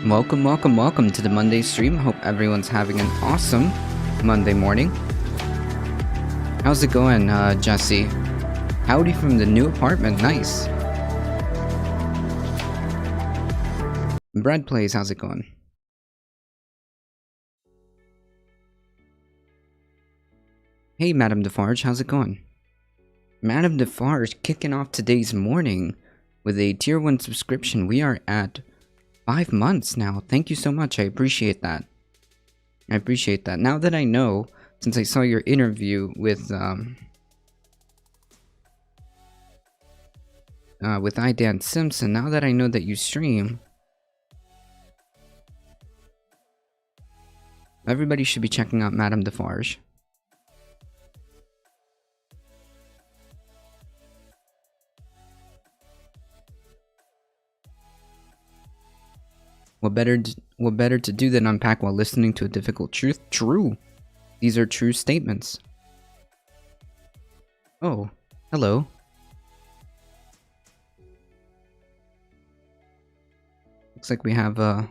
Welcome, welcome, welcome to the Monday stream. Hope everyone's having an awesome Monday morning. How's it going, Jesse? Howdy from the new apartment. Nice. Brad Plays, how's it going? Hey, Madame Defarge, how's it going? Madame Defarge kicking off today's morning with a tier 1 subscription. We are at 5 months now. Thank you so much. I appreciate that. Now that I know, since I saw your interview with iDan Simpson, now that I know that you stream, everybody should be checking out Madame Defarge. What better to do than unpack while listening to a difficult truth? True. These are true statements. Oh, hello. Looks like we have a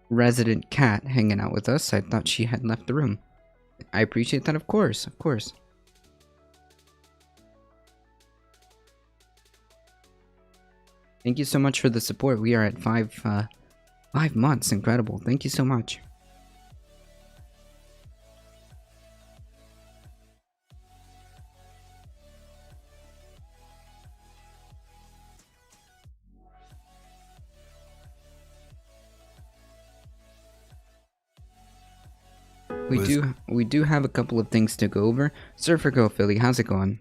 resident cat hanging out with us. I thought she had left the room. I appreciate that, of course, of course. Thank you so much for the support. We are at 5 months. Incredible. Thank you so much. We do have a couple of things to go over. Surfer Go Philly, how's it going?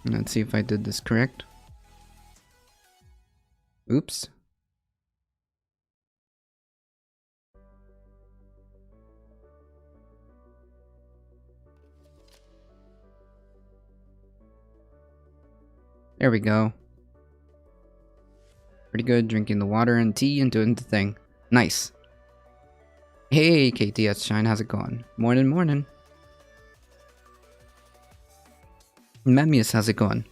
Let's see if I did this correct. Oops. There we go. Pretty good, drinking the water and tea and doing the thing. Nice. Hey, KTS Shine, how's it going? Morning, morning. Memius, how's it going?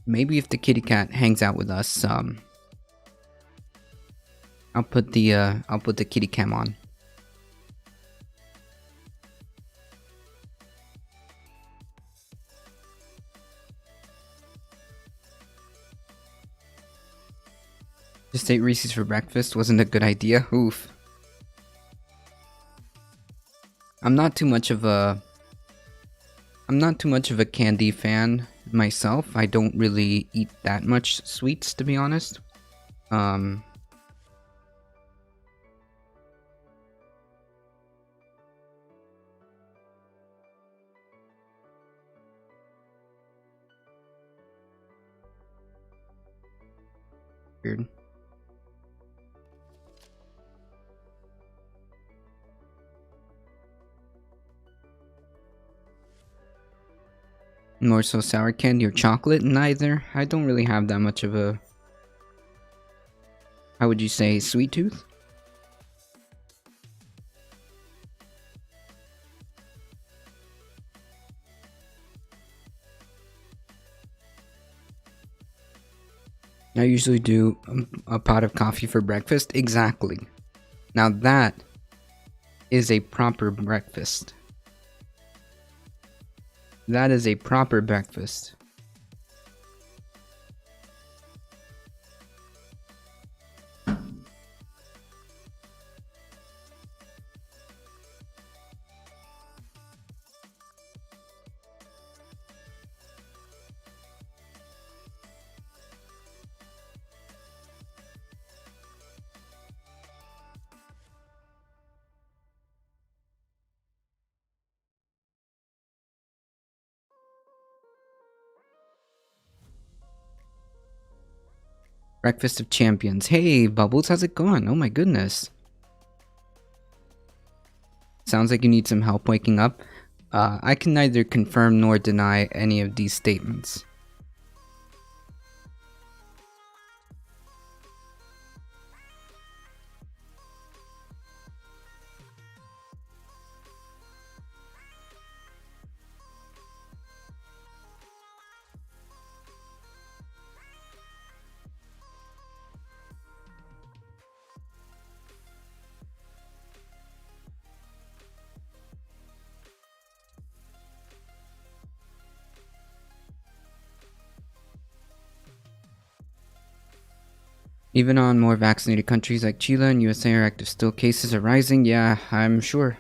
Maybe if the kitty cat hangs out with us, I'll put the kitty cam on. Just ate Reese's for breakfast. Wasn't a good idea. Oof. I'm not too much of a candy fan myself. I don't really eat that much sweets, to be honest. Weird. More so sour candy or chocolate? Neither. I don't really have that much of a, how would you say, sweet tooth? I usually do a pot of coffee for breakfast. Exactly. Now that is a proper breakfast. That is a proper breakfast. Breakfast of Champions. Hey, Bubbles, how's it going? Oh my goodness. Sounds like you need some help waking up. I can neither confirm nor deny any of these statements. Even on more vaccinated countries like Chile and USA are active still, cases are rising. Yeah, I'm sure.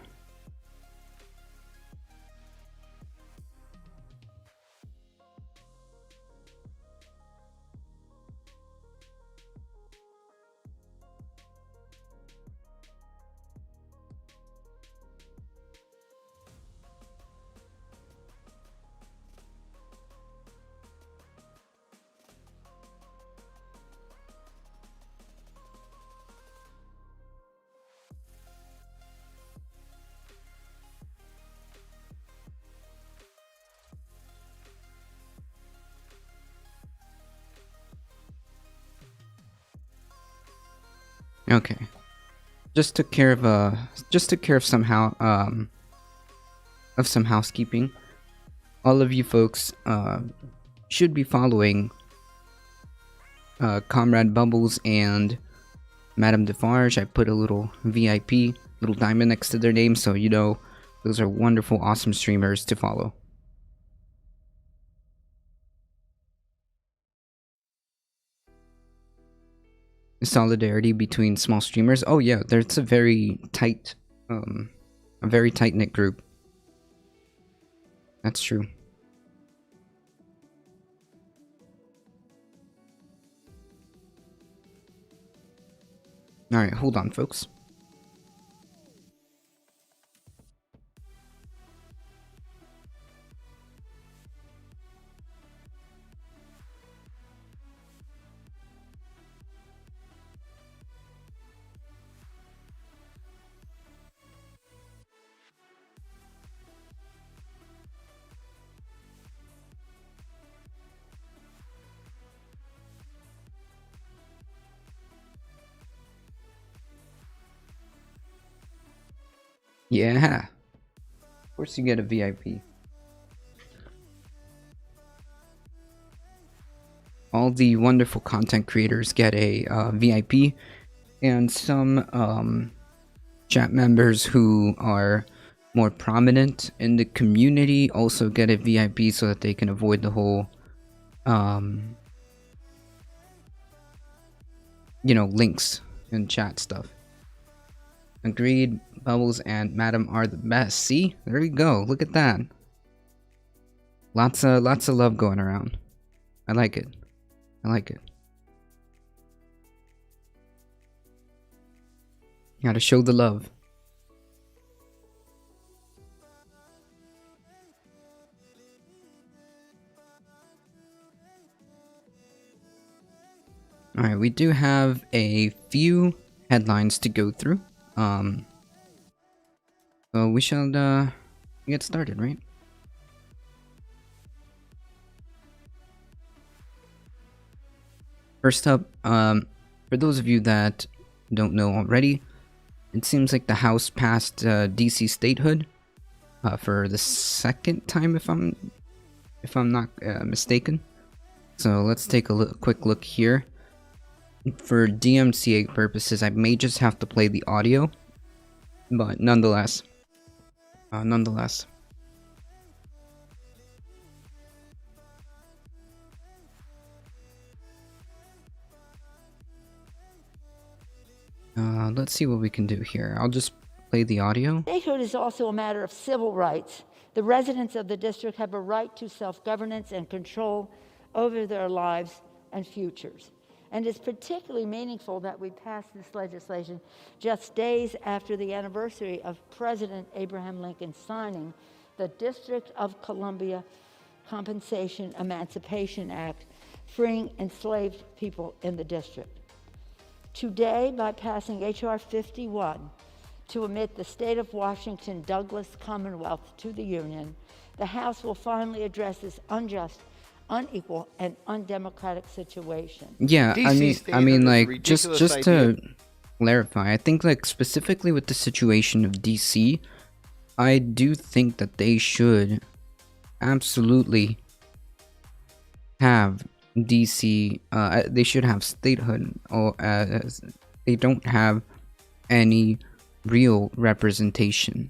Okay. Just took care of some housekeeping. All of you folks should be following Comrade Bubbles and Madame Defarge. I put a little VIP, little diamond next to their name, so you know those are wonderful, awesome streamers to follow. Solidarity between small streamers. Oh yeah, there's a very tight-knit group. That's true. Alright, hold on, folks. Yeah. Of course you get a VIP. All the wonderful content creators get a VIP, and some chat members who are more prominent in the community also get a VIP so that they can avoid the whole links and chat stuff. Agreed. Bubbles and Madam are the best. See? There we go. Look at that. Lots of love going around. I like it. I like it. Gotta show the love. Alright, we do have a few headlines to go through. So we shall get started, right? First up, for those of you that don't know already, it seems like the House passed DC statehood for the second time, if I'm not mistaken. So let's take a quick look here. For DMCA purposes, I may just have to play the audio, but nonetheless. Let's see what we can do here. I'll just play the audio. Statehood is also a matter of civil rights. The residents of the district have a right to self-governance and control over their lives and futures. And it's particularly meaningful that we passed this legislation just days after the anniversary of President Abraham Lincoln signing the District of Columbia Compensation Emancipation Act, freeing enslaved people in the district. Today, by passing H.R. 51, to admit the state of Washington Douglas Commonwealth to the Union, the House will finally address this unjust, unequal, and undemocratic situation. Yeah, DC I mean, standard is a like, ridiculous just idea. to clarify, I think, like, specifically with the situation of DC, I do think that they should absolutely have DC, they should have statehood, or they don't have any real representation.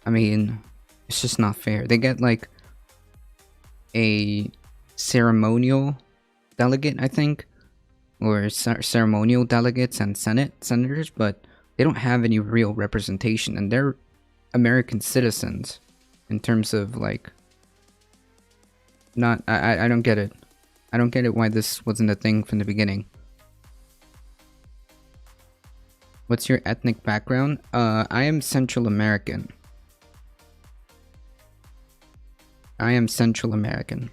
I mean, it's just not fair. They get like a ceremonial delegate, I think, or ceremonial delegates and senators, but they don't have any real representation, and they're American citizens in terms of like not I don't get it. I don't get it why this wasn't a thing from the beginning. What's your ethnic background? I am Central American. I am Central American.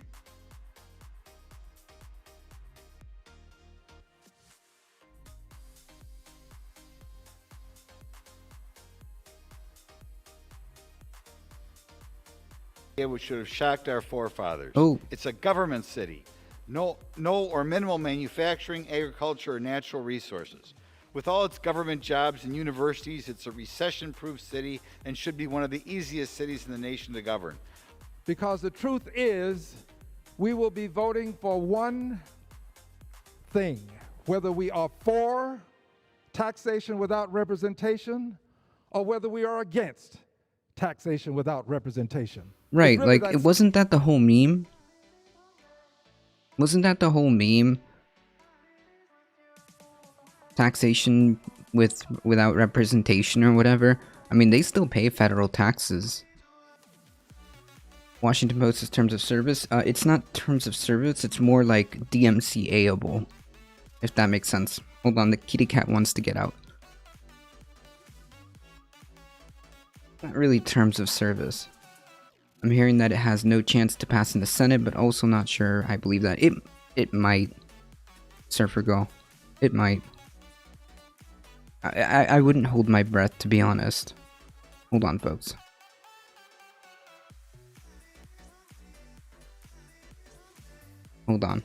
Which should have shocked our forefathers. Oh. It's a government city. No or minimal manufacturing, agriculture, or natural resources. With all its government jobs and universities, it's a recession-proof city and should be one of the easiest cities in the nation to govern. Because the truth is, we will be voting for one thing, whether we are for taxation without representation or whether we are against taxation without representation. Right, Really, like, it wasn't that the whole meme? Wasn't that the whole meme? Taxation without representation or whatever? I mean, they still pay federal taxes. Washington Post is terms of service. It's not terms of service, it's more like DMCA-able. If that makes sense. Hold on, the kitty cat wants to get out. Not really terms of service. I'm hearing that it has no chance to pass in the Senate, but also not sure I believe that. It might. Surfer Girl. It might. I wouldn't hold my breath, to be honest. Hold on, folks. Hold on.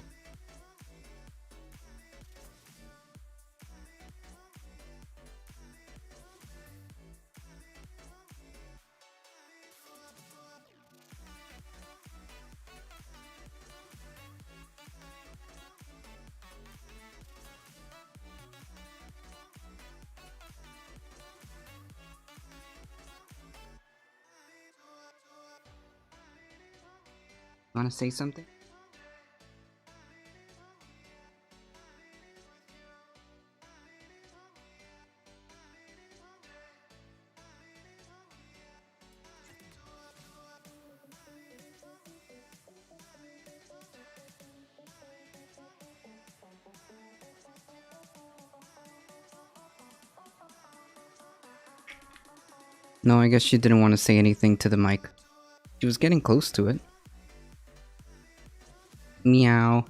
Want to say something? No, I guess she didn't want to say anything to the mic. She was getting close to it. Meow.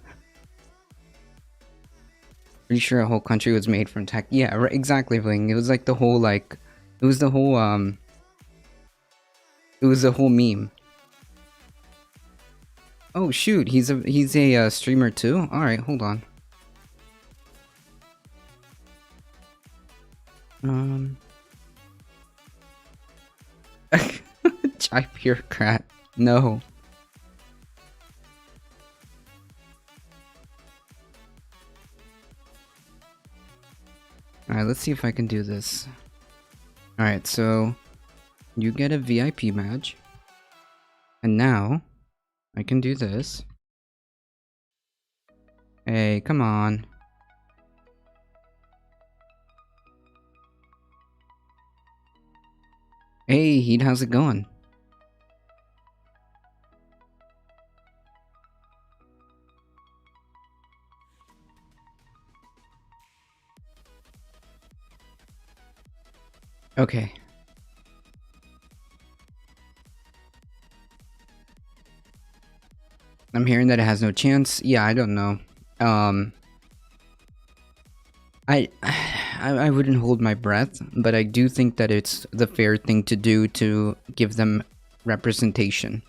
Pretty sure a whole country was made from tech. Yeah, right, exactly, Bling. It was like the whole, like... It was the whole, It was the whole meme. Oh, shoot. He's a streamer too? Alright, hold on. Chai Bureaucrat. No. Alright, let's see if I can do this. Alright, so you get a VIP badge. And now I can do this. Hey, come on. Hey, Heat, how's it going? Okay. I'm hearing that it has no chance. Yeah, I don't know. I wouldn't hold my breath, but I do think that it's the fair thing to do to give them representation.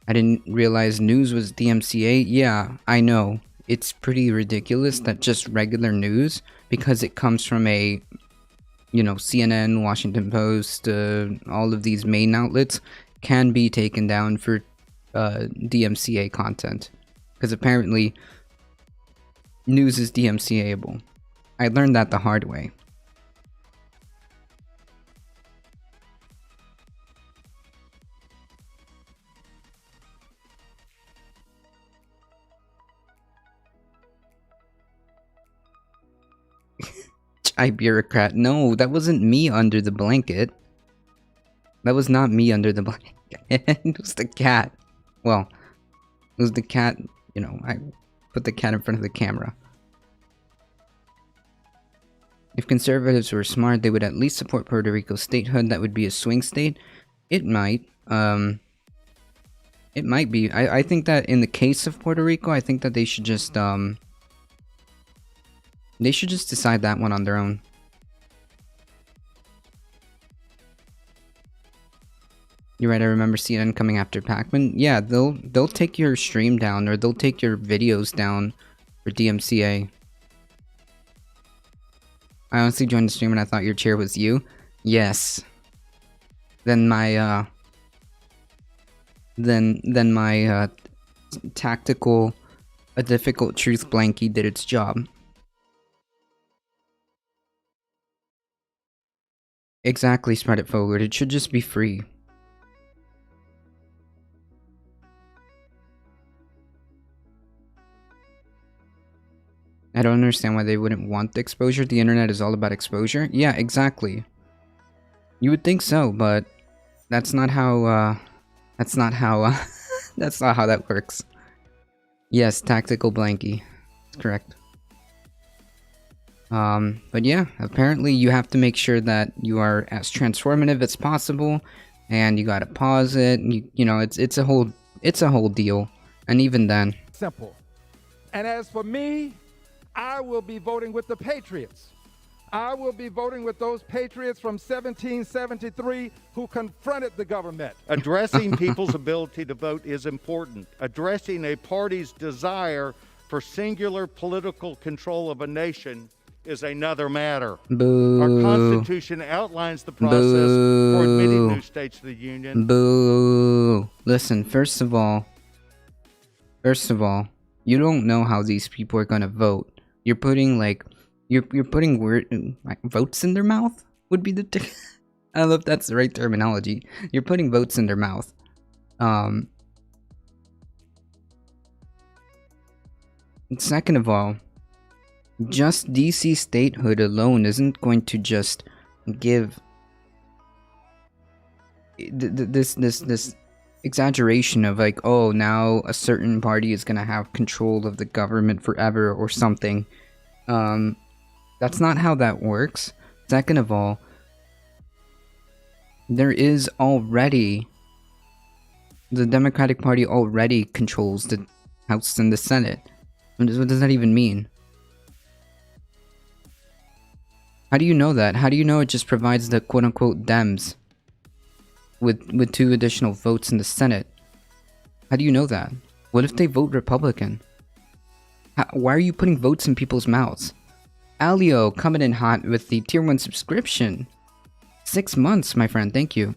I didn't realize news was DMCA. Yeah, I know. It's pretty ridiculous that just regular news, because it comes from a, you know, CNN, Washington Post, all of these main outlets, can be taken down for DMCA content. Because apparently, news is DMCA-able. I learned that the hard way. Chai bureaucrat. No, that wasn't me under the blanket. That was not me under the blanket. It was the cat. Well, it was the cat, you know, I put the cat in front of the camera. If conservatives were smart, they would at least support Puerto Rico's statehood. That would be a swing state. It might. It might be. I think that in the case of Puerto Rico, I think that they should just decide that one on their own. You're right, I remember CNN coming after Pac-Man. Yeah, they'll take your stream down, or they'll take your videos down for DMCA. I honestly joined the stream and I thought your chair was you. Yes. Then my tactical, a difficult truth blankie did its job. Exactly, spread it forward. It should just be free. I don't understand why they wouldn't want the exposure. The internet is all about exposure. Yeah, exactly. You would think so, but that's not how, that's not how that works. Yes, tactical blankie. That's correct. But yeah, apparently you have to make sure that you are as transformative as possible, and you gotta pause it. You know, it's a whole deal. And even then, Simple. And as for me, I will be voting with the Patriots. I will be voting with those patriots from 1773 who confronted the government. Addressing people's ability to vote is important. Addressing a party's desire for singular political control of a nation is another matter. boo. Our Constitution outlines the process for admitting new states to the Union. Boo. Listen, first of all, you don't know how these people are gonna vote. You're putting like, you're putting like votes in their mouth would be the I don't know if that's the right terminology. You're putting votes in their mouth. Second of all, just DC statehood alone isn't going to just give this exaggeration of like, oh, now a certain party is gonna have control of the government forever or something. That's not how that works. Second of all, there is already, the Democratic Party already controls the House and the Senate. What does that even mean? How do you know that? How do you know it just provides the quote-unquote Dems with 2 additional votes in the Senate? How do you know that? What if they vote Republican? Why are you putting votes in people's mouths? Alio coming in hot with the tier 1 subscription. 6 months, my friend. Thank you.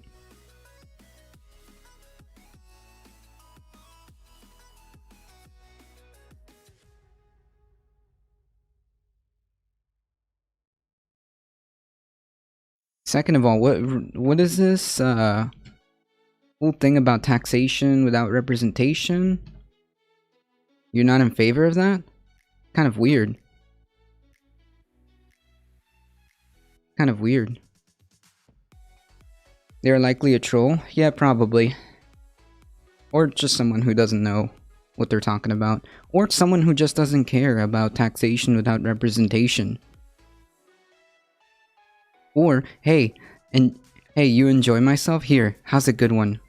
Second of all, what is this whole thing about taxation without representation? You're not in favor of that? Kind of weird. Kind of weird. They're likely a troll? Yeah, probably. Or just someone who doesn't know what they're talking about. Or someone who just doesn't care about taxation without representation. Or, hey, you enjoy myself? Here, how's a good one?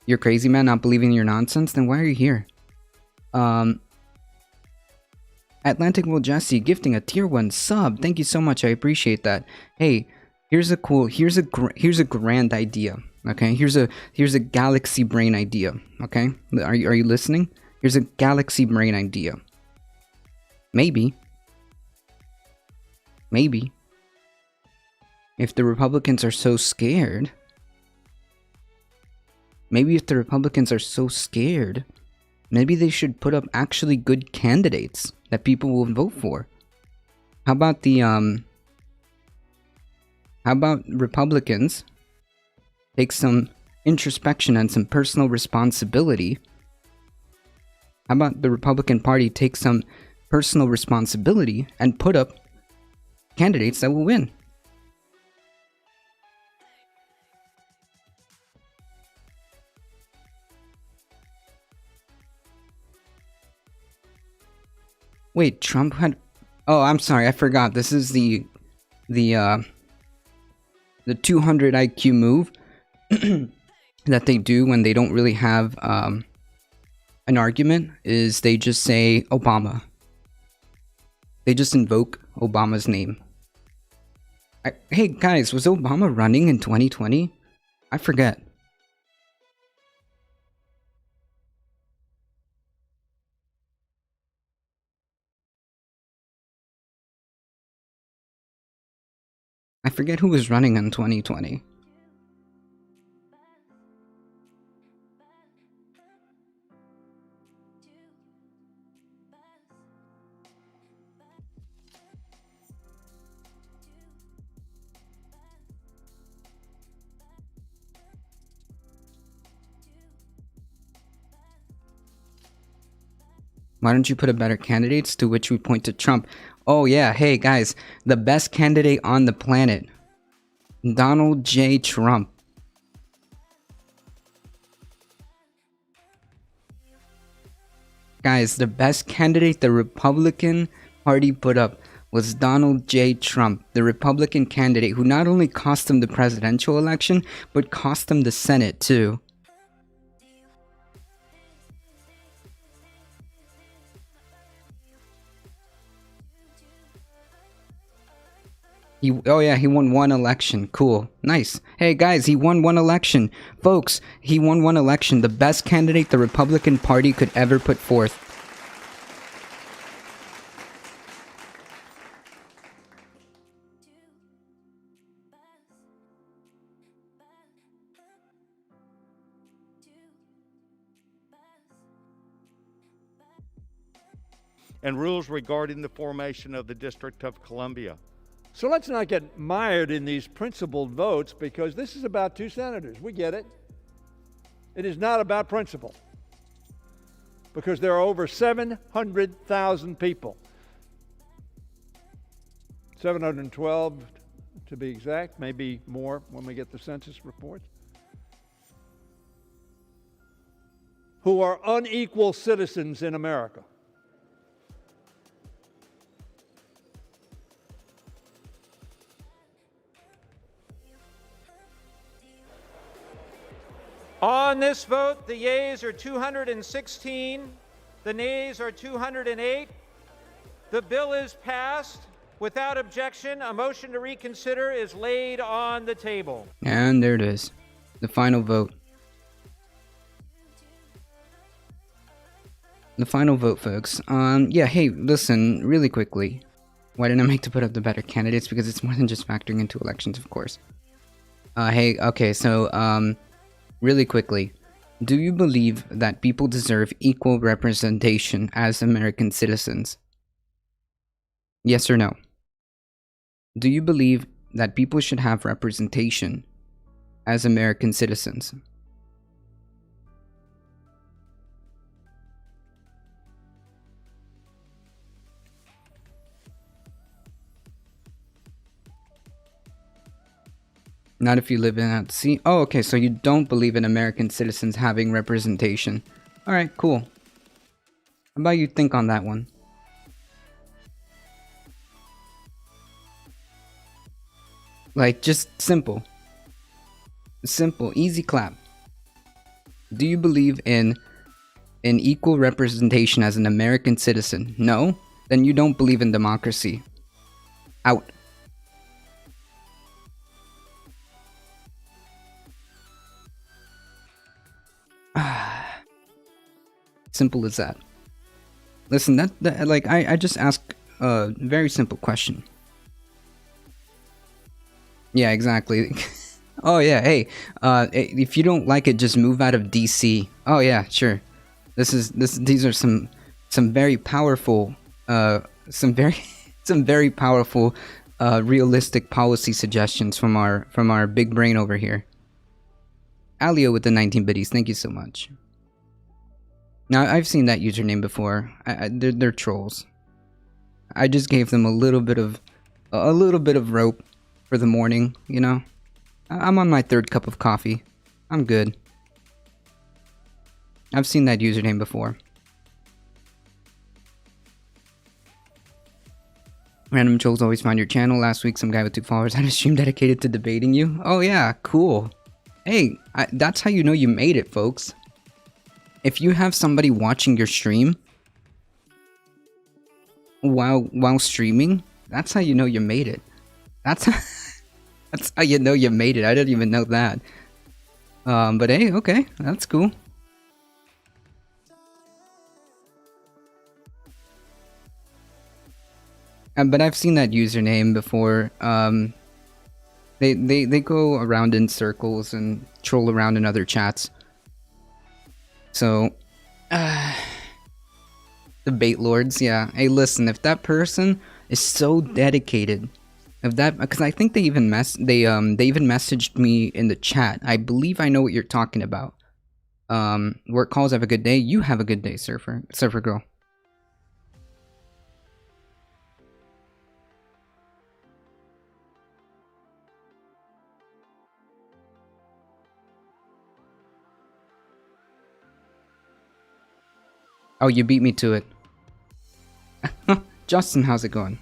You're crazy, man, not believing in your nonsense? Then why are you here? Atlantic Will Jesse gifting a tier 1 sub. Thank you so much. I appreciate that. Hey, here's a grand idea. Okay, here's a galaxy brain idea. Okay, are you listening? Here's a galaxy brain idea. Maybe if the Republicans are so scared, maybe they should put up actually good candidates that people will vote for. How about Republicans take some introspection and some personal responsibility? How about the Republican Party take some personal responsibility and put up candidates that will win? Wait, Trump had... Oh, I'm sorry, I forgot. This is the 200 IQ move that they do when they don't really have an argument, is they just say Obama. They just invoke Obama's name. Hey guys, was Obama running in 2020? I forget. I forget who was running in 2020. Why don't you put a better candidates? To which we point to Trump. Oh yeah, hey guys, the best candidate on the planet, Donald J. Trump. Guys, the best candidate the Republican Party put up was Donald J. Trump, the Republican candidate who not only cost them the presidential election, but cost them the Senate too. He won one election. Cool. Nice. Hey guys, he won one election. Folks, he won one election. The best candidate the Republican Party could ever put forth. And rules regarding the formation of the District of Columbia. So let's not get mired in these principled votes, because this is about 2 senators. We get it. It is not about principle, because there are over 700,000 people. 712 to be exact, maybe more when we get the census reports, who are unequal citizens in America. On this vote, the yeas are 216, the nays are 208. The bill is passed. Without objection, a motion to reconsider is laid on the table. And there it is. The final vote. The final vote, folks. Yeah, hey, listen, really quickly. Why didn't I make to put up the better candidates? Because it's more than just factoring into elections, of course. Hey, okay, so, really quickly, do you believe that people deserve equal representation as American citizens? Yes or no? Do you believe that people should have representation as American citizens? Not if you live in at sea. Oh, okay, so you don't believe in American citizens having representation. Alright, cool. How about you think on that one? Like, just simple. Simple, easy clap. Do you believe in equal representation as an American citizen? No? then you don't believe in democracy. Out. Simple as that. Listen, that like I just asked a very simple question. Yeah, exactly. Oh yeah, hey, if you don't like it, just move out of DC. Oh yeah, sure. These are some very powerful some very powerful realistic policy suggestions from our big brain over here. Alio with the 19 biddies, thank you so much. Now I've seen that username before. They're trolls. I just gave them a little bit of rope for the morning, you know. I'm on my 3rd cup of coffee. I'm good. I've seen that username before. Random trolls always find your channel. Last week, some guy with 2 followers had a stream dedicated to debating you. Oh yeah, cool. Hey, that's how you know you made it, folks. If you have somebody watching your stream while streaming, that's how you know you made it. That's how you know you made it. I didn't even know that. But hey, okay, that's cool. But I've seen that username before. They go around in circles and troll around in other chats. So, debate lords, yeah. Hey, listen, if that person is so dedicated, because I think they even messaged me in the chat. I believe I know what you're talking about. Work calls, have a good day. You have a good day, surfer girl. Oh, you beat me to it. Justin, how's it going?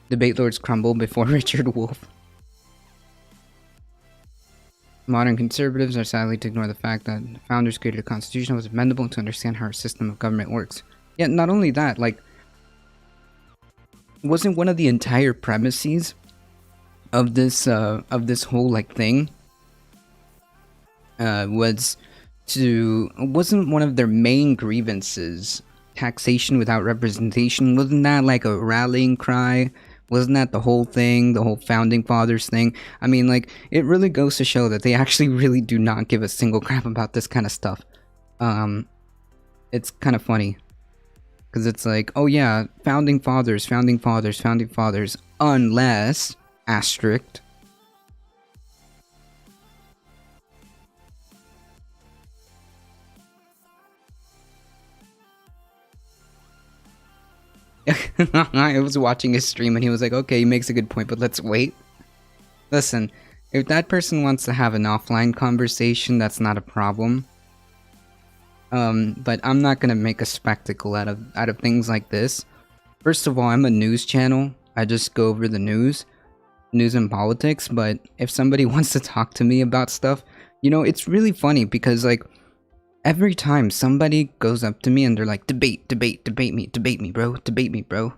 Debate lords crumble before Richard Wolff. Modern conservatives are sadly to ignore the fact that founders created a constitution that was amendable to understand how our system of government works. Yet, not only that, like, wasn't one of the entire premises of this whole like thing wasn't one of their main grievances taxation without representation? Wasn't that like a rallying cry? Wasn't that the whole thing, the whole founding fathers thing? I mean, like, it really goes to show that they actually really do not give a single crap about this kind of stuff. It's kind of funny. Because it's like, oh yeah, founding fathers, unless, asterisk. I was watching his stream and he was like, okay, he makes a good point, but let's wait. Listen, if that person wants to have an offline conversation, that's not a problem. But I'm not gonna make a spectacle out of things like this. First of all, I'm a news channel. I just go over the news and politics. But if somebody wants to talk to me about stuff, you know, it's really funny because like every time somebody goes up to me and they're like, debate me, bro.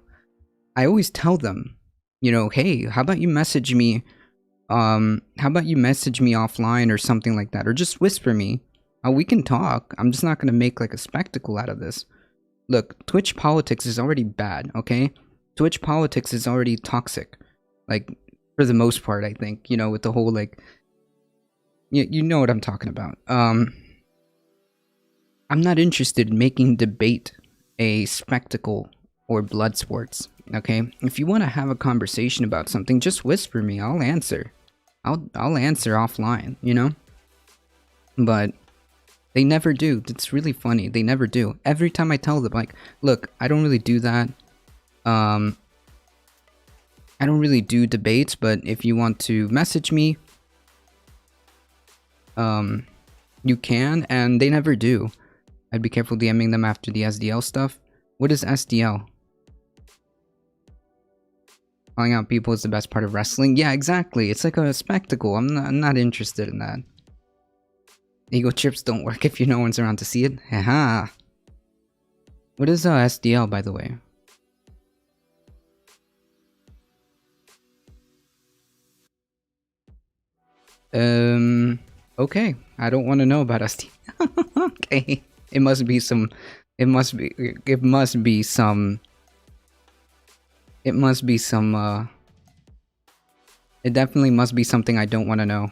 I always tell them, you know, hey, how about you message me offline or something like that, or just whisper me. We can talk. I'm just not going to make like a spectacle out of this. Look, Twitch politics is already bad, okay? Twitch politics is already toxic. Like, for the most part, I think. You know, with the whole, like... You know what I'm talking about. I'm not interested in making debate a spectacle or blood sports, okay? If you want to have a conversation about something, just whisper me. I'll answer. I'll answer offline, you know? But... they never do. It's really funny. They never do. Every time I tell them, like, look, I don't really do that. I don't really do debates, but if you want to message me, you can, and they never do. I'd be careful DMing them after the SDL stuff. What is SDL? Calling out people is the best part of wrestling. Yeah, exactly. It's like a spectacle. I'm not interested in that. Ego trips don't work if no one's around to see it. Haha. What is SDL, by the way? Okay. I don't want to know about SDL. Okay. It must be some. It must be some. It definitely must be something I don't want to know.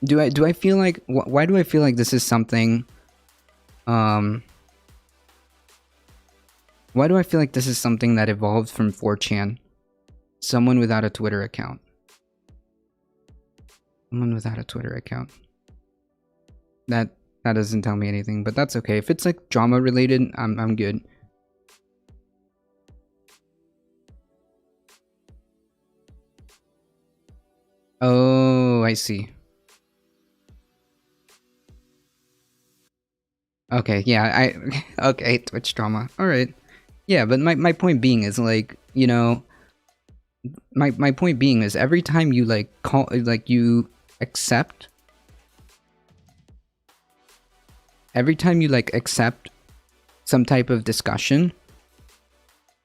Do I feel like, why do I feel like this is something, why do I feel like this is something that evolved from 4chan? Someone without a Twitter account. Someone without a Twitter account. That doesn't tell me anything, but that's okay. If it's like drama related, I'm good. Oh, I see. Okay, yeah, okay, Twitch drama. Alright. Yeah, but my point being is, like, you know, my point being is every time you, like, you accept some type of discussion,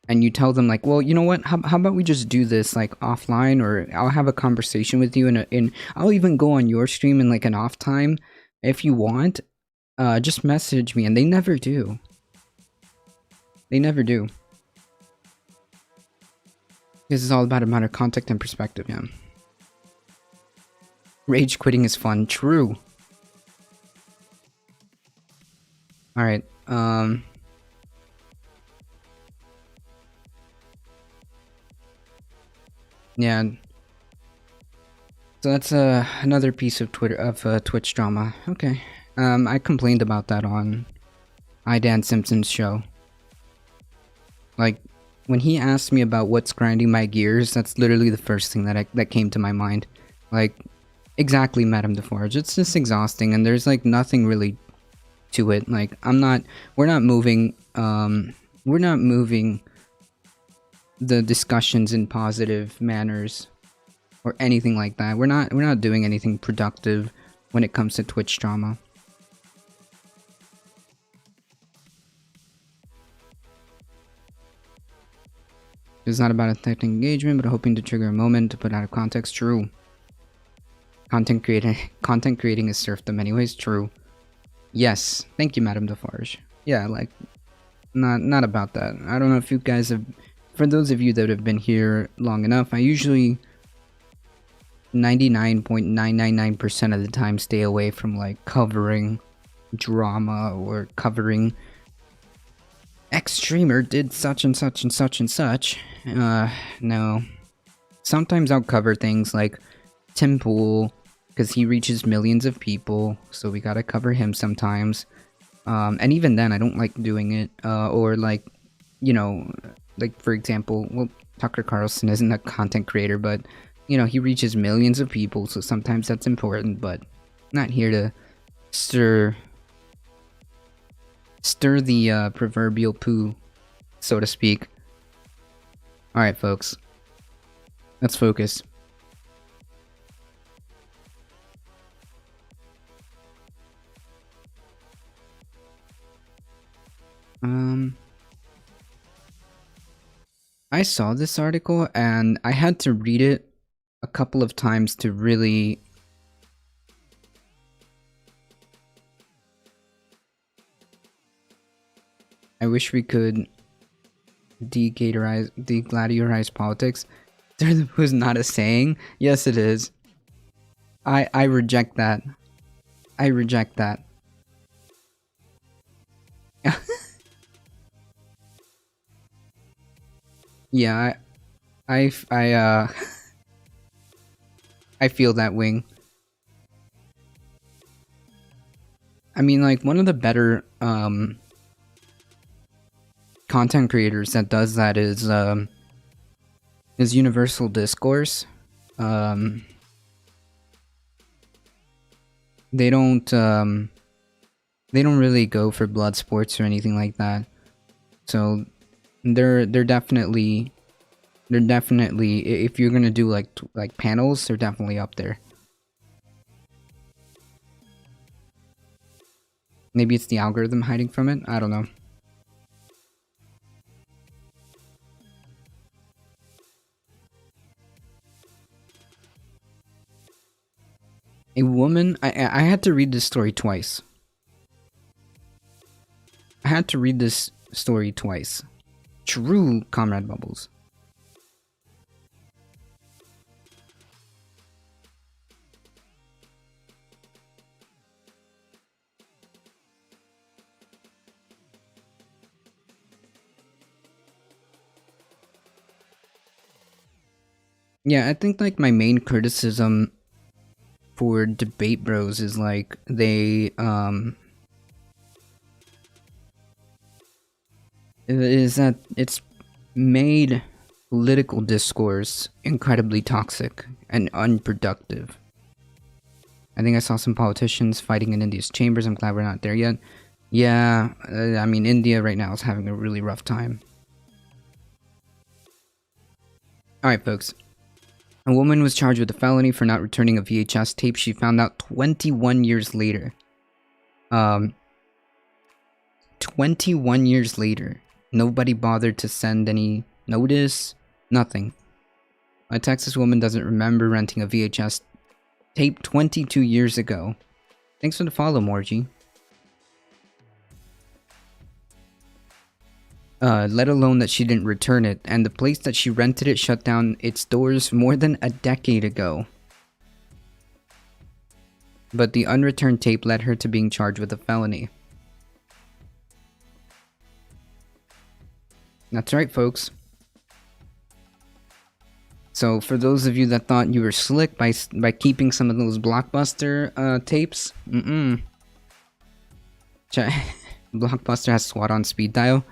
and you tell them, like, well, you know what, how about we just do this, like, offline, or I'll have a conversation with you, and I'll even go on your stream in, like, an off time, if you want, just message me, and they never do. They never do. This is all about a matter of context and perspective, yeah. Rage quitting is fun, true. Alright, yeah. So that's another piece of Twitch drama. Okay. I complained about that on Dan Simpson's show. Like, when he asked me about what's grinding my gears, that's literally the first thing that came to my mind. Like, exactly, Madame Defarge. It's just exhausting, and there's like nothing really to it. Like, we're not moving the discussions in positive manners or anything like that. We're not doing anything productive when it comes to Twitch drama. It's not about affecting engagement, but hoping to trigger a moment to put out of context. True. Content creating is serfdom anyways. True. Yes. Thank you, Madame Defarge. Yeah, like, not about that. I don't know if you guys have, for those of you that have been here long enough, I usually 99.999% of the time stay away from, like, covering drama or covering X streamer did such and such and such and such. No. Sometimes I'll cover things like Tim Pool, because he reaches millions of people, so we gotta cover him sometimes. And even then, I don't like doing it. Or, like, you know, like, for example, well, Tucker Carlson isn't a content creator, but, you know, he reaches millions of people, so sometimes that's important, but not here to stir the proverbial poo, so to speak. Alright, folks. Let's focus. I saw this article and I had to read it a couple of times to really I wish we could degladiorize politics. There was not a saying. Yes, it is. I reject that. I reject that. Yeah, I feel that, Wing. I mean, like, one of the better content creators that does that is Universal Discourse. They don't really go for blood sports or anything like that. So they're definitely They're definitely, if you're gonna do like panels, they're definitely up there. Maybe it's the algorithm hiding from it. I don't know. A woman, I had to read this story twice. I had to read this story twice. True, Comrade Bubbles. Yeah, I think like my main criticism for Debate Bros is like they is that it's made political discourse incredibly toxic and unproductive. I think I saw some politicians fighting in India's chambers. I'm glad we're not there yet. Yeah, I mean India right now is having a really rough time. Alright folks. A woman was charged with a felony for not returning a VHS tape she found out 21 years later. 21 years later. Nobody bothered to send any notice. Nothing. A Texas woman doesn't remember renting a VHS tape 22 years ago. Thanks for the follow, Morgie. Let alone that she didn't return it, and the place that she rented it shut down its doors more than a decade ago. But the unreturned tape led her to being charged with a felony. That's right, folks. So, for those of you that thought you were slick by keeping some of those Blockbuster tapes, Blockbuster has SWAT on speed dial.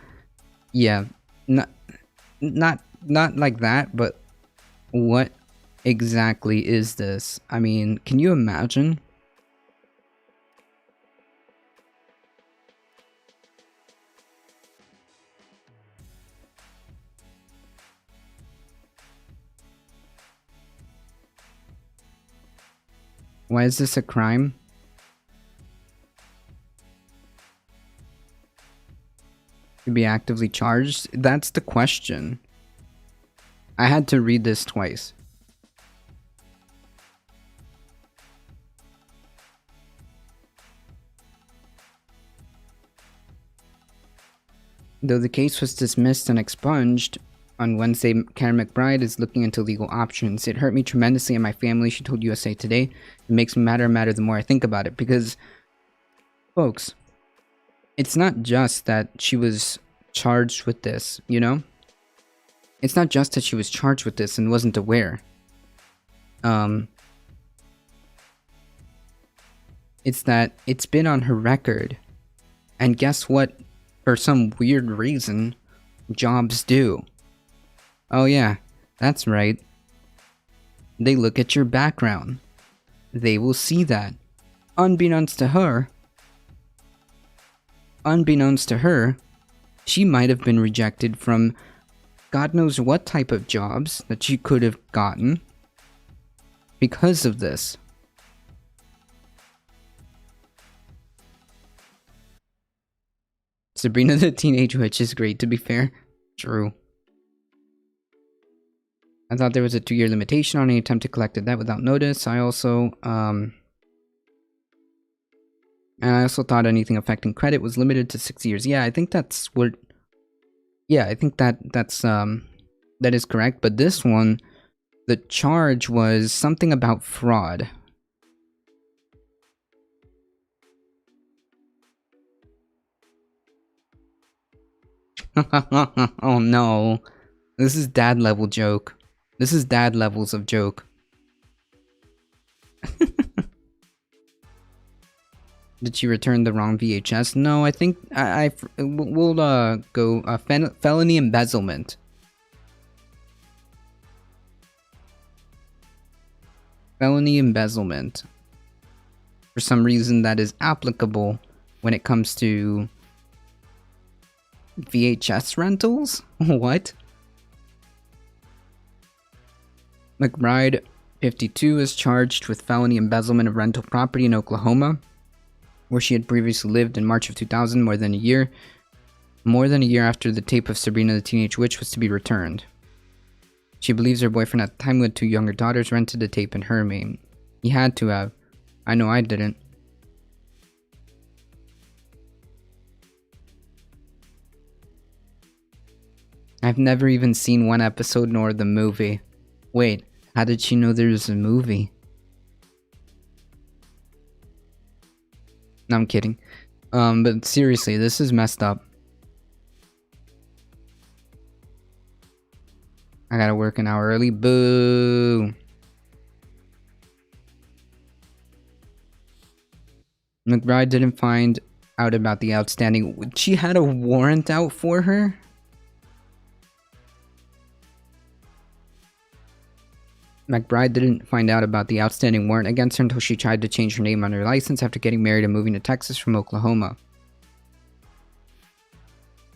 Yeah, not like that, but what exactly is this? I mean, can you imagine? Why is this a crime? To be actively charged? That's the question. I had to read this twice. Though the case was dismissed and expunged on Wednesday, Karen McBride is looking into legal options. It hurt me tremendously and my family, she told USA Today. It makes me madder the more I think about it, because, folks, it's not just that she was charged with this, you know? It's not just that she was charged with this and wasn't aware. It's that it's been on her record. And guess what? For some weird reason, jobs do. Oh yeah, that's right. They look at your background. They will see that. Unbeknownst to her, she might have been rejected from God knows what type of jobs that she could have gotten because of this. Sabrina the Teenage Witch is great, to be fair. True. I thought there was a 2-year limitation on any attempt to collect a debt without notice. I also, and I also thought anything affecting credit was limited to 6 years. Yeah, I think that's what... Yeah, I think that is correct. But this one, the charge was something about fraud. Oh no. This is dad level joke. This is dad levels of joke. Did she return the wrong VHS? No, I think we'll go felony embezzlement. Felony embezzlement. For some reason that is applicable when it comes to VHS rentals? What? McBride, 52, is charged with felony embezzlement of rental property in Oklahoma, where she had previously lived in March of 2000, more than a year after the tape of Sabrina the Teenage Witch was to be returned. She believes her boyfriend at the time, with 2 younger daughters, rented the tape in her name. He had to have. I know I didn't. I've never even seen one episode nor the movie. Wait, how did she know there was a movie? No, I'm kidding. But seriously, this is messed up. I gotta work an hour early. Boo! McBride didn't find out about the outstanding... She had a warrant out for her? McBride didn't find out about the outstanding warrant against her until she tried to change her name on her license after getting married and moving to Texas from Oklahoma.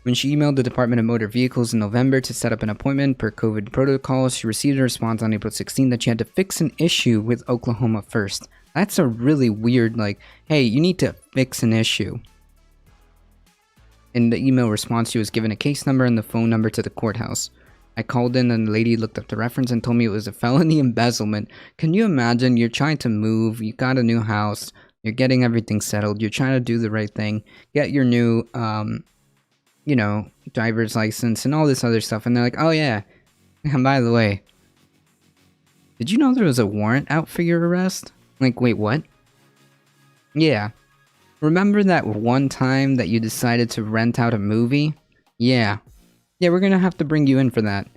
When she emailed the Department of Motor Vehicles in November to set up an appointment per COVID protocols, she received a response on April 16 that she had to fix an issue with Oklahoma first. That's a really weird, like, hey, you need to fix an issue. In the email response, she was given a case number and the phone number to the courthouse. I called in and the lady looked up the reference and told me it was a felony embezzlement. Can you imagine? You're trying to move, you got a new house, you're getting everything settled, you're trying to do the right thing, get your new, you know, driver's license and all this other stuff, and they're like, oh yeah, and by the way, did you know there was a warrant out for your arrest? Like, wait, what? Yeah. Remember that one time that you decided to rent out a movie? Yeah. Yeah, we're gonna have to bring you in for that.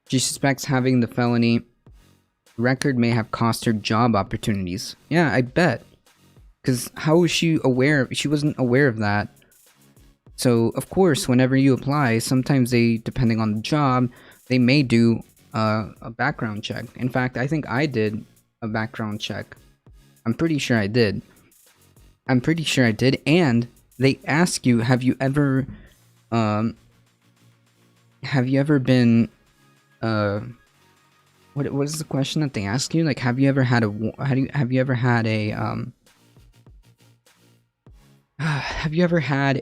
She suspects having the felony record may have cost her job opportunities. Yeah, I bet. Because how was she aware? She wasn't aware of that. So, of course, whenever you apply, sometimes they, depending on the job, they may do a background check. In fact, I think I did a background check. I'm pretty sure I did. And they ask you, have you ever been, what is the question that they ask you? Like, have you ever had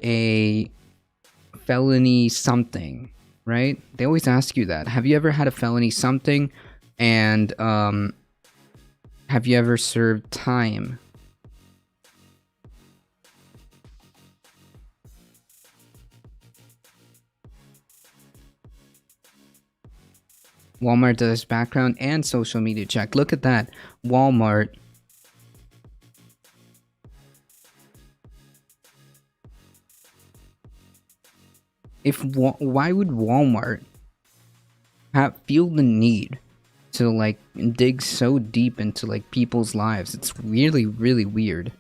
a felony something, right? They always ask you that. Have you ever had a felony something? And, have you ever served time? Walmart does background and social media check. Look at that. Walmart. Why would Walmart feel the need to like dig so deep into like people's lives? It's really, really weird.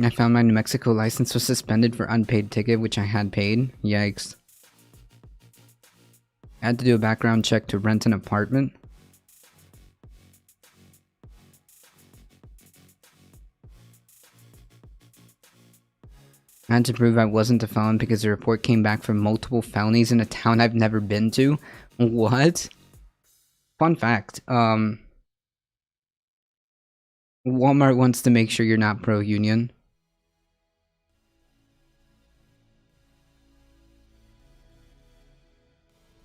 I found my New Mexico license was suspended for unpaid ticket, which I had paid. Yikes. I had to do a background check to rent an apartment. I had to prove I wasn't a felon because the report came back from multiple felonies in a town I've never been to. What? Fun fact, Walmart wants to make sure you're not pro-union.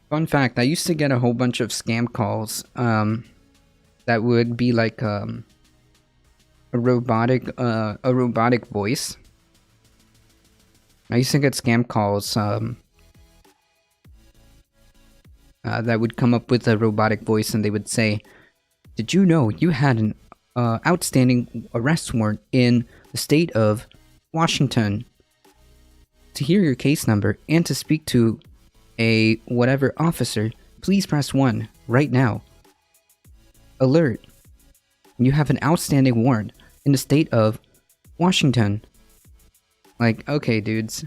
Fun fact, I used to get a whole bunch of scam calls, that would be like, a robotic voice. I used to get scam calls, that would come up with a robotic voice and they would say, did you know you had an, outstanding arrest warrant in the state of Washington? To hear your case number and to speak to a whatever officer, please press 1 right now. Alert. You have an outstanding warrant. in the state of Washington. Like, okay, dudes.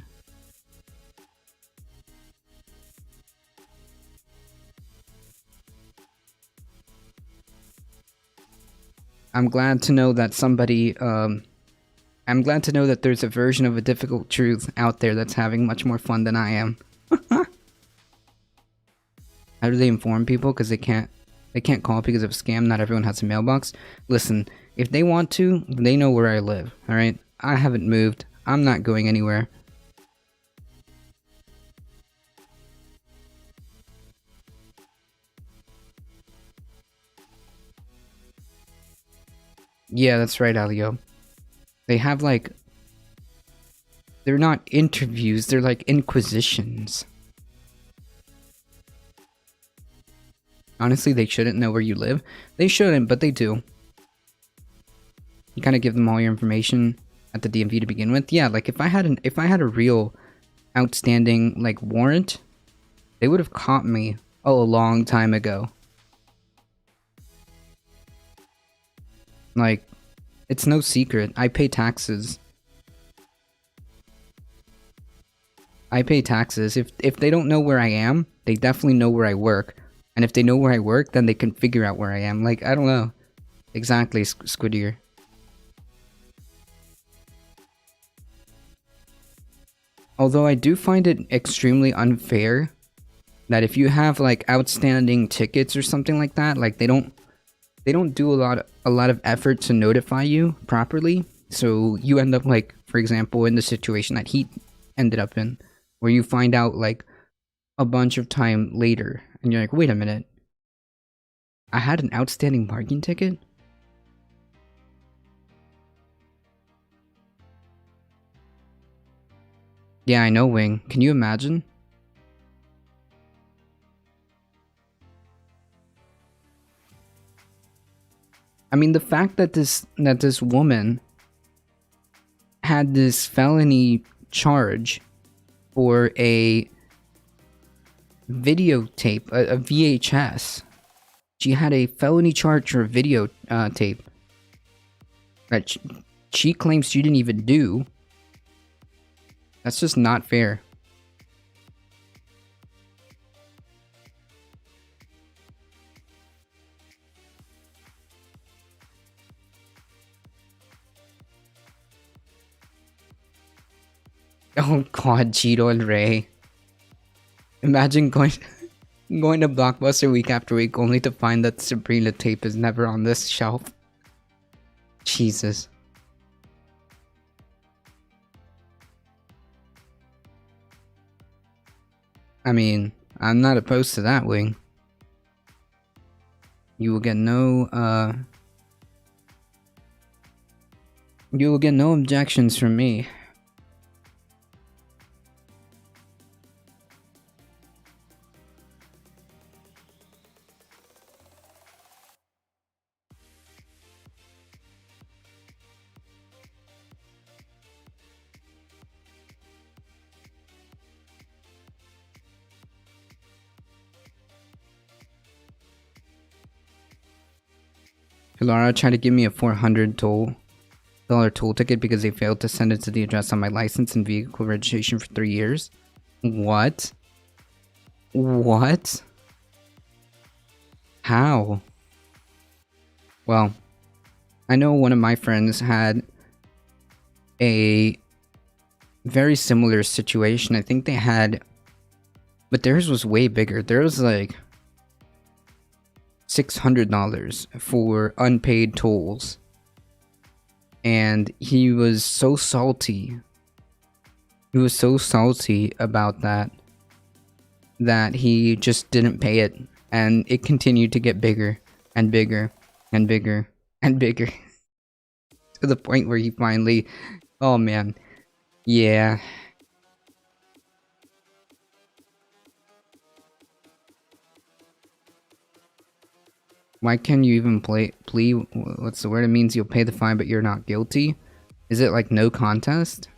I'm glad to know that somebody, I'm glad to know that there's a version of a difficult truth out there that's having much more fun than I am. How do they inform people? Because they can't call because of a scam. Not everyone has a mailbox. Listen, if they want to, they know where I live, alright? I haven't moved. I'm not going anywhere. Yeah, that's right, Alio. They have like... They're not interviews, they're like inquisitions. Honestly, they shouldn't know where you live. They shouldn't, but they do. You kind of give them all your information at the DMV to begin with. Yeah, like if I had a real outstanding like warrant, they would have caught me a long time ago. Like, it's no secret. I pay taxes. I pay taxes. If they don't know where I am, they definitely know where I work. And if they know where I work, then they can figure out where I am. Like, I don't know. Exactly, Squidier. Although I do find it extremely unfair that if you have like outstanding tickets or something like that, like they don't do a lot of effort to notify you properly. So you end up like, for example, in the situation that he ended up in, where you find out like a bunch of time later and you're like, wait a minute, I had an outstanding parking ticket? Yeah, I know, Wing. Can you imagine? I mean, the fact that this woman had this felony charge for a videotape, a VHS. She had a felony charge for a video tape that she claims she didn't even do. That's just not fair. Oh god, Cheeto and Ray. Imagine going to Blockbuster week after week only to find that Sabrina tape is never on this shelf. Jesus. I mean, I'm not opposed to that, Wing. You will get no objections from me. Lara tried to give me a $400 toll ticket because they failed to send it to the address on my license and vehicle registration for 3 years. What? What? How? Well, I know one of my friends had a very similar situation. I think they had, but theirs was way bigger. There was like $600 for unpaid tolls, and he was so salty. He was so salty about that he just didn't pay it, and it continued to get bigger and bigger and bigger and bigger to the point where he finally, oh man, yeah. Why can you even plea? What's the word? It means you'll pay the fine, but you're not guilty. Is it like no contest?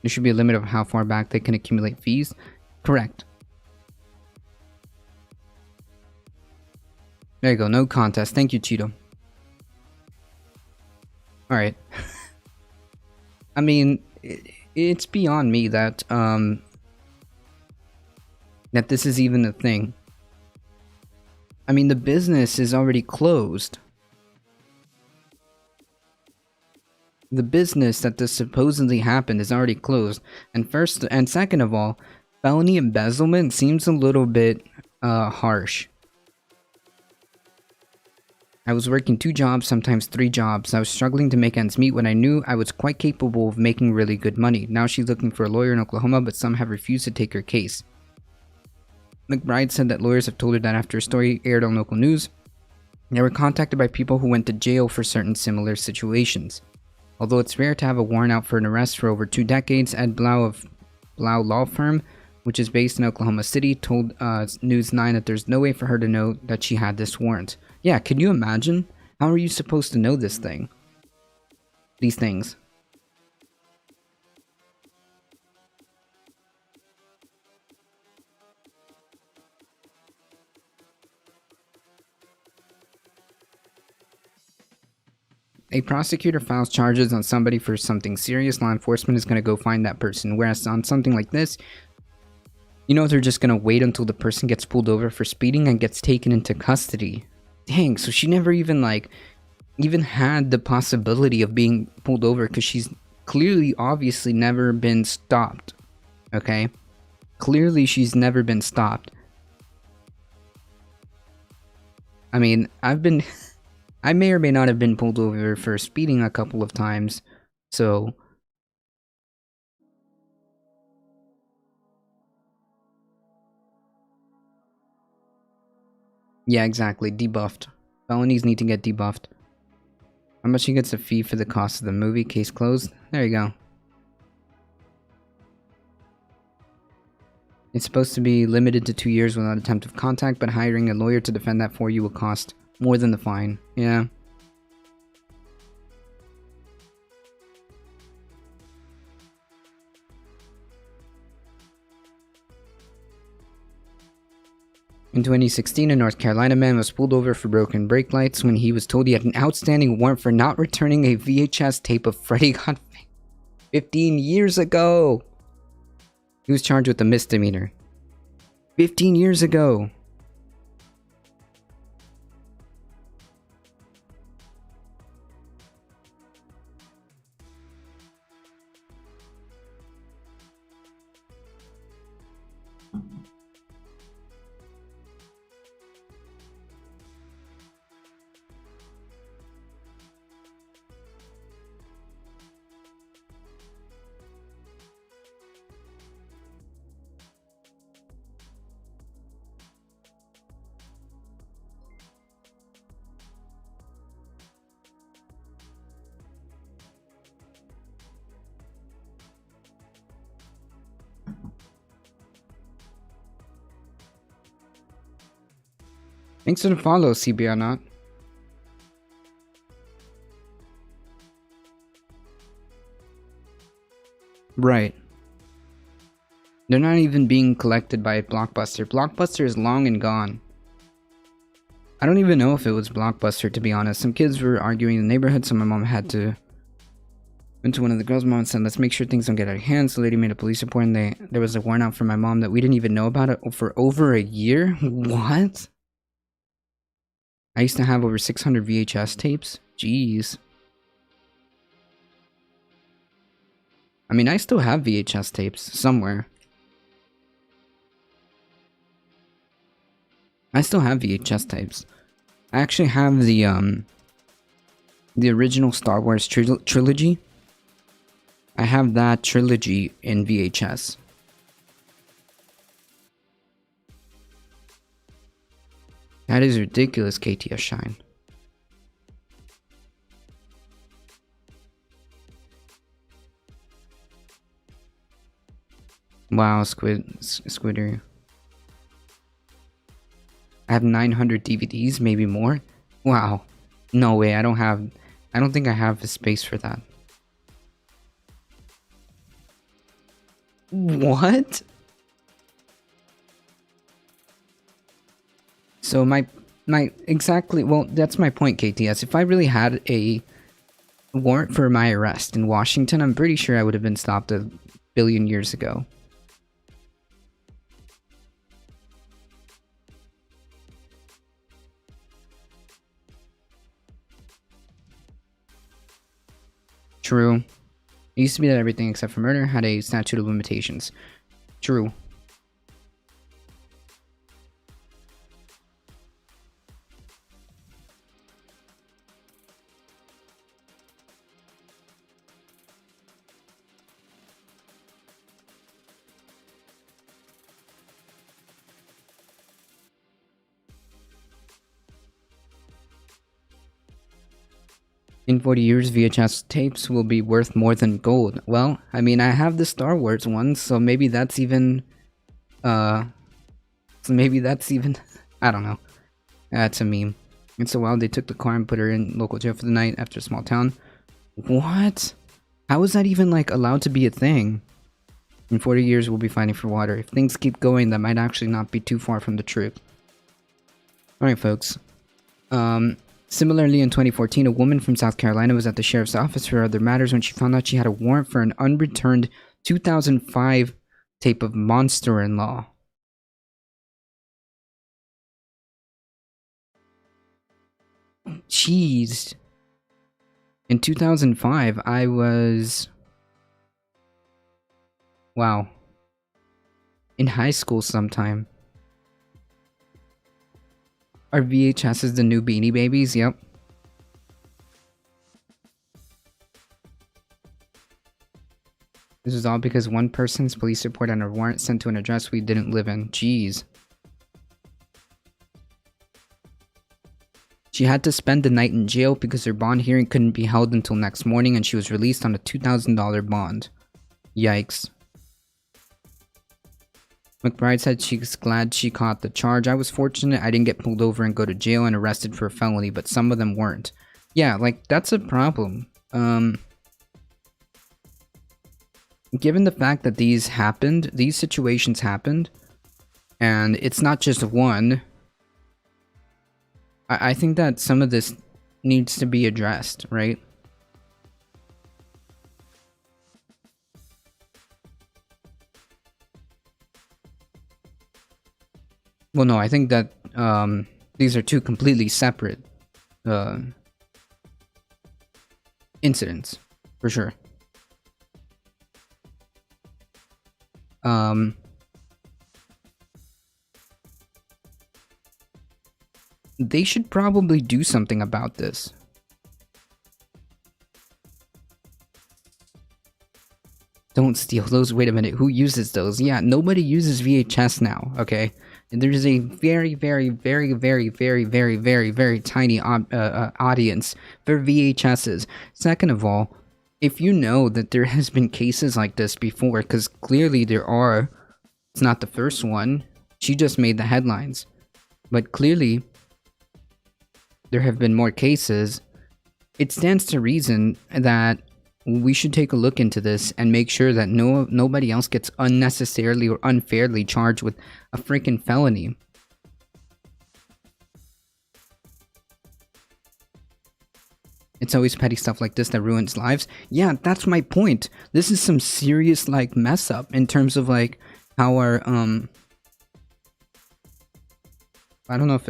There should be a limit of how far back they can accumulate fees. Correct. There you go, no contest. Thank you, Cheeto. Alright. I mean, it's beyond me that, that this is even a thing. I mean, the business is already closed. The business that this supposedly happened is already closed. And first, and second of all, felony embezzlement seems a little bit, harsh. I was working 2 jobs, sometimes 3 jobs. I was struggling to make ends meet when I knew I was quite capable of making really good money. Now she's looking for a lawyer in Oklahoma, but some have refused to take her case. McBride said that lawyers have told her that after a story aired on local news, they were contacted by people who went to jail for certain similar situations. Although it's rare to have a warrant out for an arrest for over 2 decades, Ed Blau of Blau Law Firm, which is based in Oklahoma City, told News 9 that there's no way for her to know that she had this warrant. Yeah, can you imagine? How are you supposed to know this thing? These things. A prosecutor files charges on somebody for something serious, law enforcement is going to go find that person. Whereas on something like this, you know they're just going to wait until the person gets pulled over for speeding and gets taken into custody. Dang, so she never even, like, even had the possibility of being pulled over because she's clearly, obviously never been stopped. Okay? Clearly she's never been stopped. I mean, I may or may not have been pulled over for speeding a couple of times, so... Yeah, exactly. Debuffed. Felonies need to get debuffed. How much she gets a fee for the cost of the movie? Case closed? There you go. It's supposed to be limited to 2 years without attempt of contact, but hiring a lawyer to defend that for you will cost more than the fine. Yeah. In 2016, a North Carolina man was pulled over for broken brake lights when he was told he had an outstanding warrant for not returning a VHS tape of Freddy Got 15 years ago. He was charged with a misdemeanor. 15 years ago. Thanks for the follow, CBR Not. Right. They're not even being collected by Blockbuster. Blockbuster is long and gone. I don't even know if it was Blockbuster, to be honest. Some kids were arguing in the neighborhood, so my mom had to... went to one of the girls' mom and said, let's make sure things don't get out of hand. So the lady made a police report, and there was a warrant out for my mom that we didn't even know about it for over a year? What? I used to have over 600 VHS tapes. Jeez. I mean, I still have VHS tapes somewhere. I still have VHS tapes. I actually have the original Star Wars trilogy. I have that trilogy in VHS. That is ridiculous, KTS Shine. Wow, Squidder. I have 900 DVDs, maybe more? Wow. No way, I don't think I have the space for that. What? So my exactly, well, that's my point, KTS. If I really had a warrant for my arrest in Washington, I'm pretty sure I would have been stopped a billion years ago. True. It used to be that everything except for murder had a statute of limitations. True. In 40 years, VHS tapes will be worth more than gold. Well, I mean, I have the Star Wars ones, so maybe that's even, I don't know. That's a meme. It's a while they took the car and put her in local jail for the night after a small town. What? How is that even, like, allowed to be a thing? In 40 years, we'll be fighting for water. If things keep going, that might actually not be too far from the truth. Alright, folks. Similarly, in 2014, a woman from South Carolina was at the sheriff's office for other matters when she found out she had a warrant for an unreturned 2005 tape of Monster-in-Law. Jeez. In 2005, I was... Wow. In high school sometime. Are VHSs the new Beanie Babies? Yep. This is all because one person's police report and a warrant sent to an address we didn't live in. Jeez. She had to spend the night in jail because her bond hearing couldn't be held until next morning and she was released on a $2,000 bond. Yikes. McBride said she's glad she caught the charge. I was fortunate I didn't get pulled over and go to jail and arrested for a felony, but some of them weren't. Yeah, like, that's a problem. Given the fact that these situations happened, and it's not just one, I think that some of this needs to be addressed, right? Well, no, I think that these are two completely separate incidents, for sure. They should probably do something about this. Don't steal those. Wait a minute. Who uses those? Yeah, nobody uses VHS now, okay? And there's a very, very, very, very, very, very, very, very tiny audience for VHSs. Second of all, if you know that there has been cases like this before, because clearly there are, it's not the first one. She just made the headlines. But clearly, there have been more cases. It stands to reason that we should take a look into this and make sure that nobody else gets unnecessarily or unfairly charged with a freaking felony. It's always petty stuff like this that ruins lives. Yeah, that's my point. This is some serious, like, mess up in terms of, like, how our, I don't know if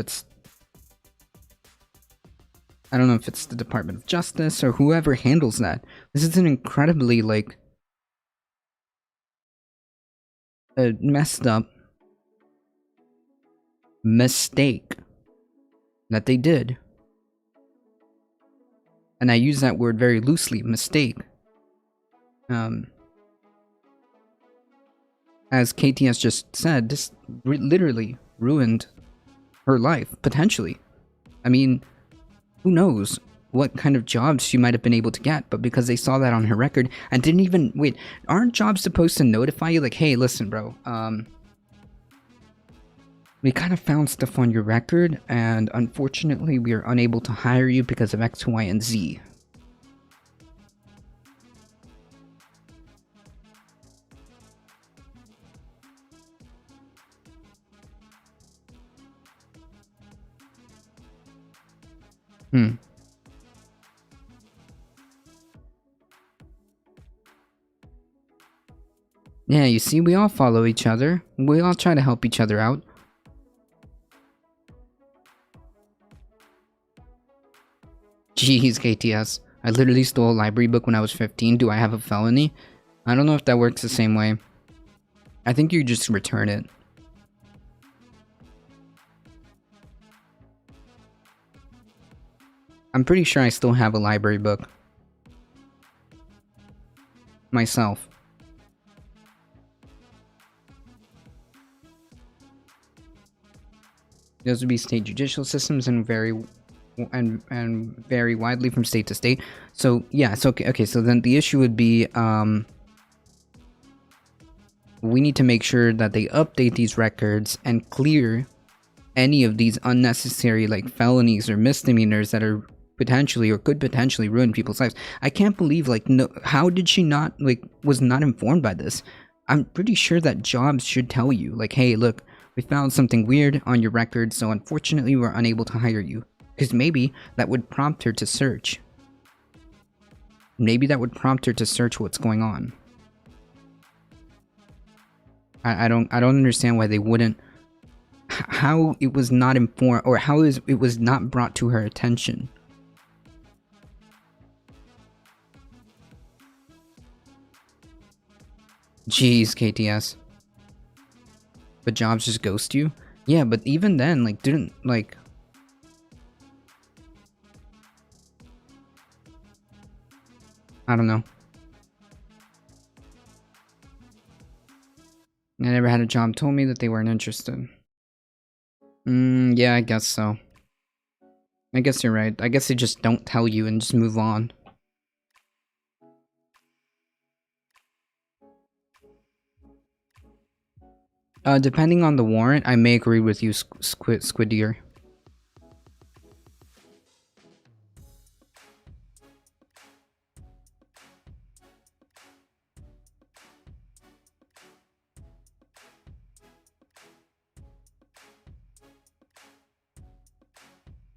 it's the Department of Justice or whoever handles that. This is an incredibly, like, messed up mistake that they did. And I use that word very loosely, mistake. As KTS just said, this literally ruined her life, potentially. I mean, who knows what kind of jobs she might have been able to get, but because they saw that on her record and didn't even... Wait, aren't jobs supposed to notify you, like, hey, listen, bro, we kind of found stuff on your record, and unfortunately we are unable to hire you because of X, Y, and Z. Yeah, you see, we all follow each other. We all try to help each other out. Jeez, KTS. I literally stole a library book when I was 15. Do I have a felony? I don't know if that works the same way. I think you just return it. I'm pretty sure I still have a library book. Myself. Those would be state judicial systems and vary widely from state to state. So yeah, so okay, so then the issue would be we need to make sure that they update these records and clear any of these unnecessary like felonies or misdemeanors that are potentially or could potentially ruin people's lives. I can't believe, like, no, how did she not, like, was not informed by this? I'm pretty sure that jobs should tell you, like, hey, look, we found something weird on your record, so unfortunately we're unable to hire you. Because maybe that would prompt her to search. Maybe that would prompt her to search what's going on. I don't understand why they wouldn't, how it was not informed, or how it was not brought to her attention. Jeez, KTS. But jobs just ghost you? Yeah, but even then, like, didn't, like... I don't know. I never had a job told me that they weren't interested. Yeah, I guess so. I guess you're right. I guess they just don't tell you and just move on. Depending on the warrant, I may agree with you, Squidier.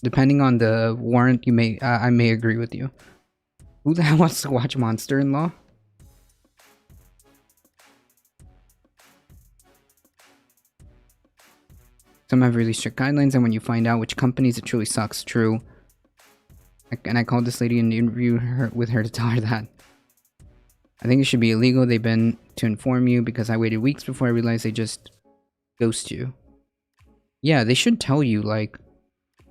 Depending on the warrant, you may, I may agree with you. Who the hell wants to watch Monster-in-Law? Some have really strict guidelines, and when you find out which companies, it truly sucks. True. And I called this lady and interviewed her with her to tell her that. I think it should be illegal. They've been to inform you because I waited weeks before I realized they just ghost you. Yeah, they should tell you, like,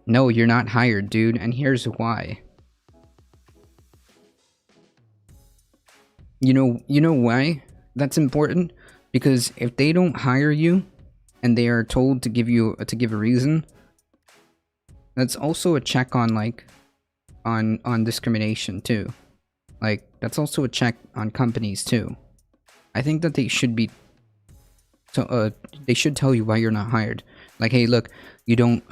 no, you're not hired, dude, and here's why. You know why that's important? Because if they don't hire you, and they are told to give a reason, that's also a check on, like, on discrimination too. Like, that's also a check on companies too. I think that they should be, so they should tell you why you're not hired. Like, hey, look, you don't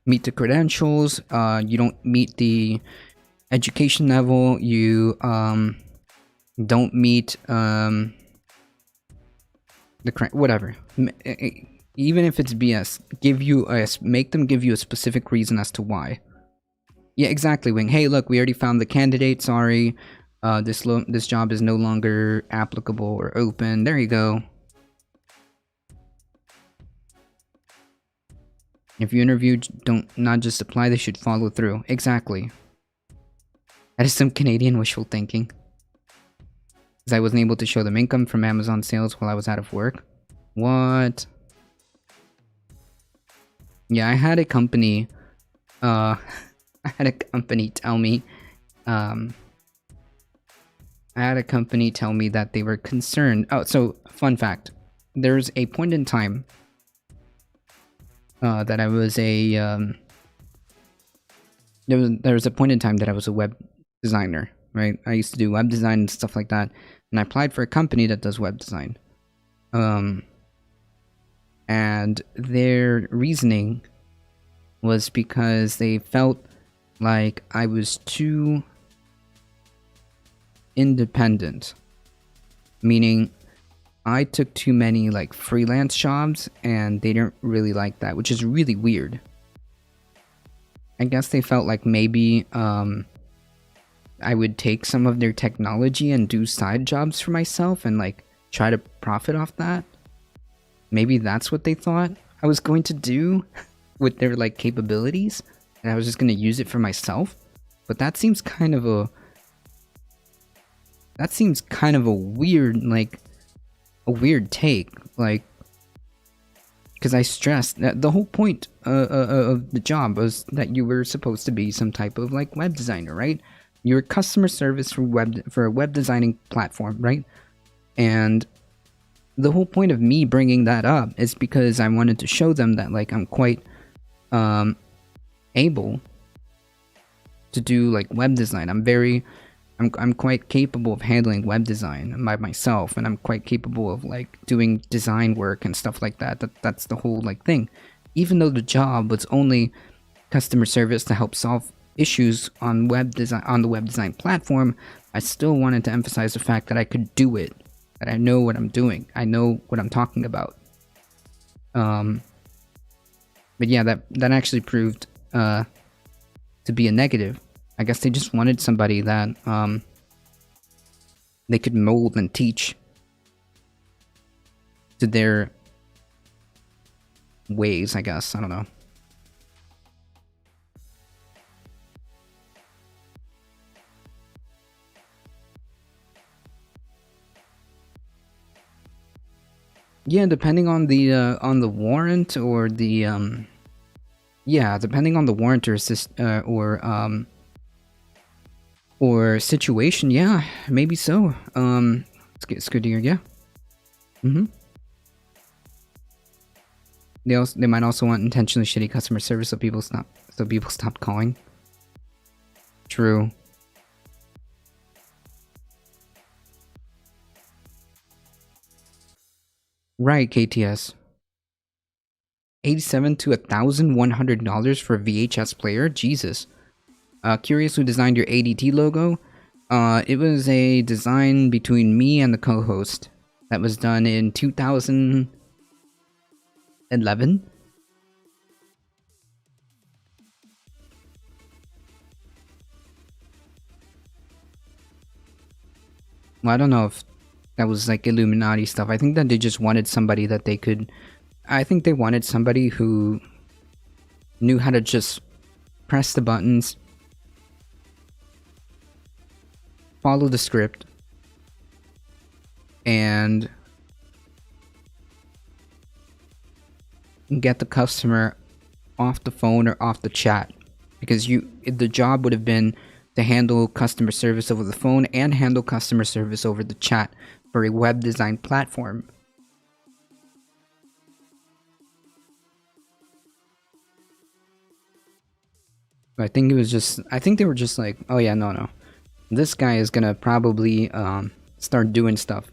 meet the credentials, you don't meet the education level, you don't meet whatever. Even if it's BS, make them give you a specific reason as to why. Yeah, exactly, Wing. Hey, look, we already found the candidate. Sorry, this job is no longer applicable or open. There you go. If you interview, not just apply. They should follow through. Exactly. That is some Canadian wishful thinking. Because I wasn't able to show them income from Amazon sales while I was out of work. What? Yeah, I had a company tell me that they were concerned. Oh, so fun fact. There's a point in time that I was a there was a point in time that I was a web designer, right? I used to do web design and stuff like that, and I applied for a company that does web design. And their reasoning was because they felt like I was too independent, meaning I took too many like freelance jobs and they didn't really like that, which is really weird. I guess they felt like maybe I would take some of their technology and do side jobs for myself and like try to profit off that. Maybe that's what they thought I was going to do with their like capabilities, and I was just going to use it for myself. But that seems kind of a weird, like a weird take, like, because I stressed that the whole point of the job was that you were supposed to be some type of like web designer, right? You're customer service for a web designing platform, right? And the whole point of me bringing that up is because I wanted to show them that like I'm quite able to do like web design. I'm quite capable of handling web design by myself, and I'm quite capable of like doing design work and stuff like that. That's the whole like thing. Even though the job was only customer service to help solve issues on web design on the web design platform, I still wanted to emphasize the fact that I could do it, that I know what I'm doing, I know what I'm talking about. But yeah, that actually proved to be a negative. I guess they just wanted somebody that they could mold and teach to their ways, I guess. I don't know. Yeah, depending on the warrant or the yeah, depending on the warrant or situation, yeah, maybe so. It's good to hear, yeah. They might also want intentionally shitty customer service so people stop calling. True. Right, KTS. $87 to $1,100 for a VHS player? Jesus. Curious who designed your ADT logo? It was a design between me and the co-host that was done in 2011. Well, I don't know if that was like Illuminati stuff. I think that they just wanted somebody that they could... I think they wanted somebody who knew how to just press the buttons, follow the script, and get the customer off the phone or off the chat. Because the job would have been to handle customer service over the phone and handle customer service over the chat for a web design platform. I think they were just like, oh yeah, no. This guy is gonna probably start doing stuff.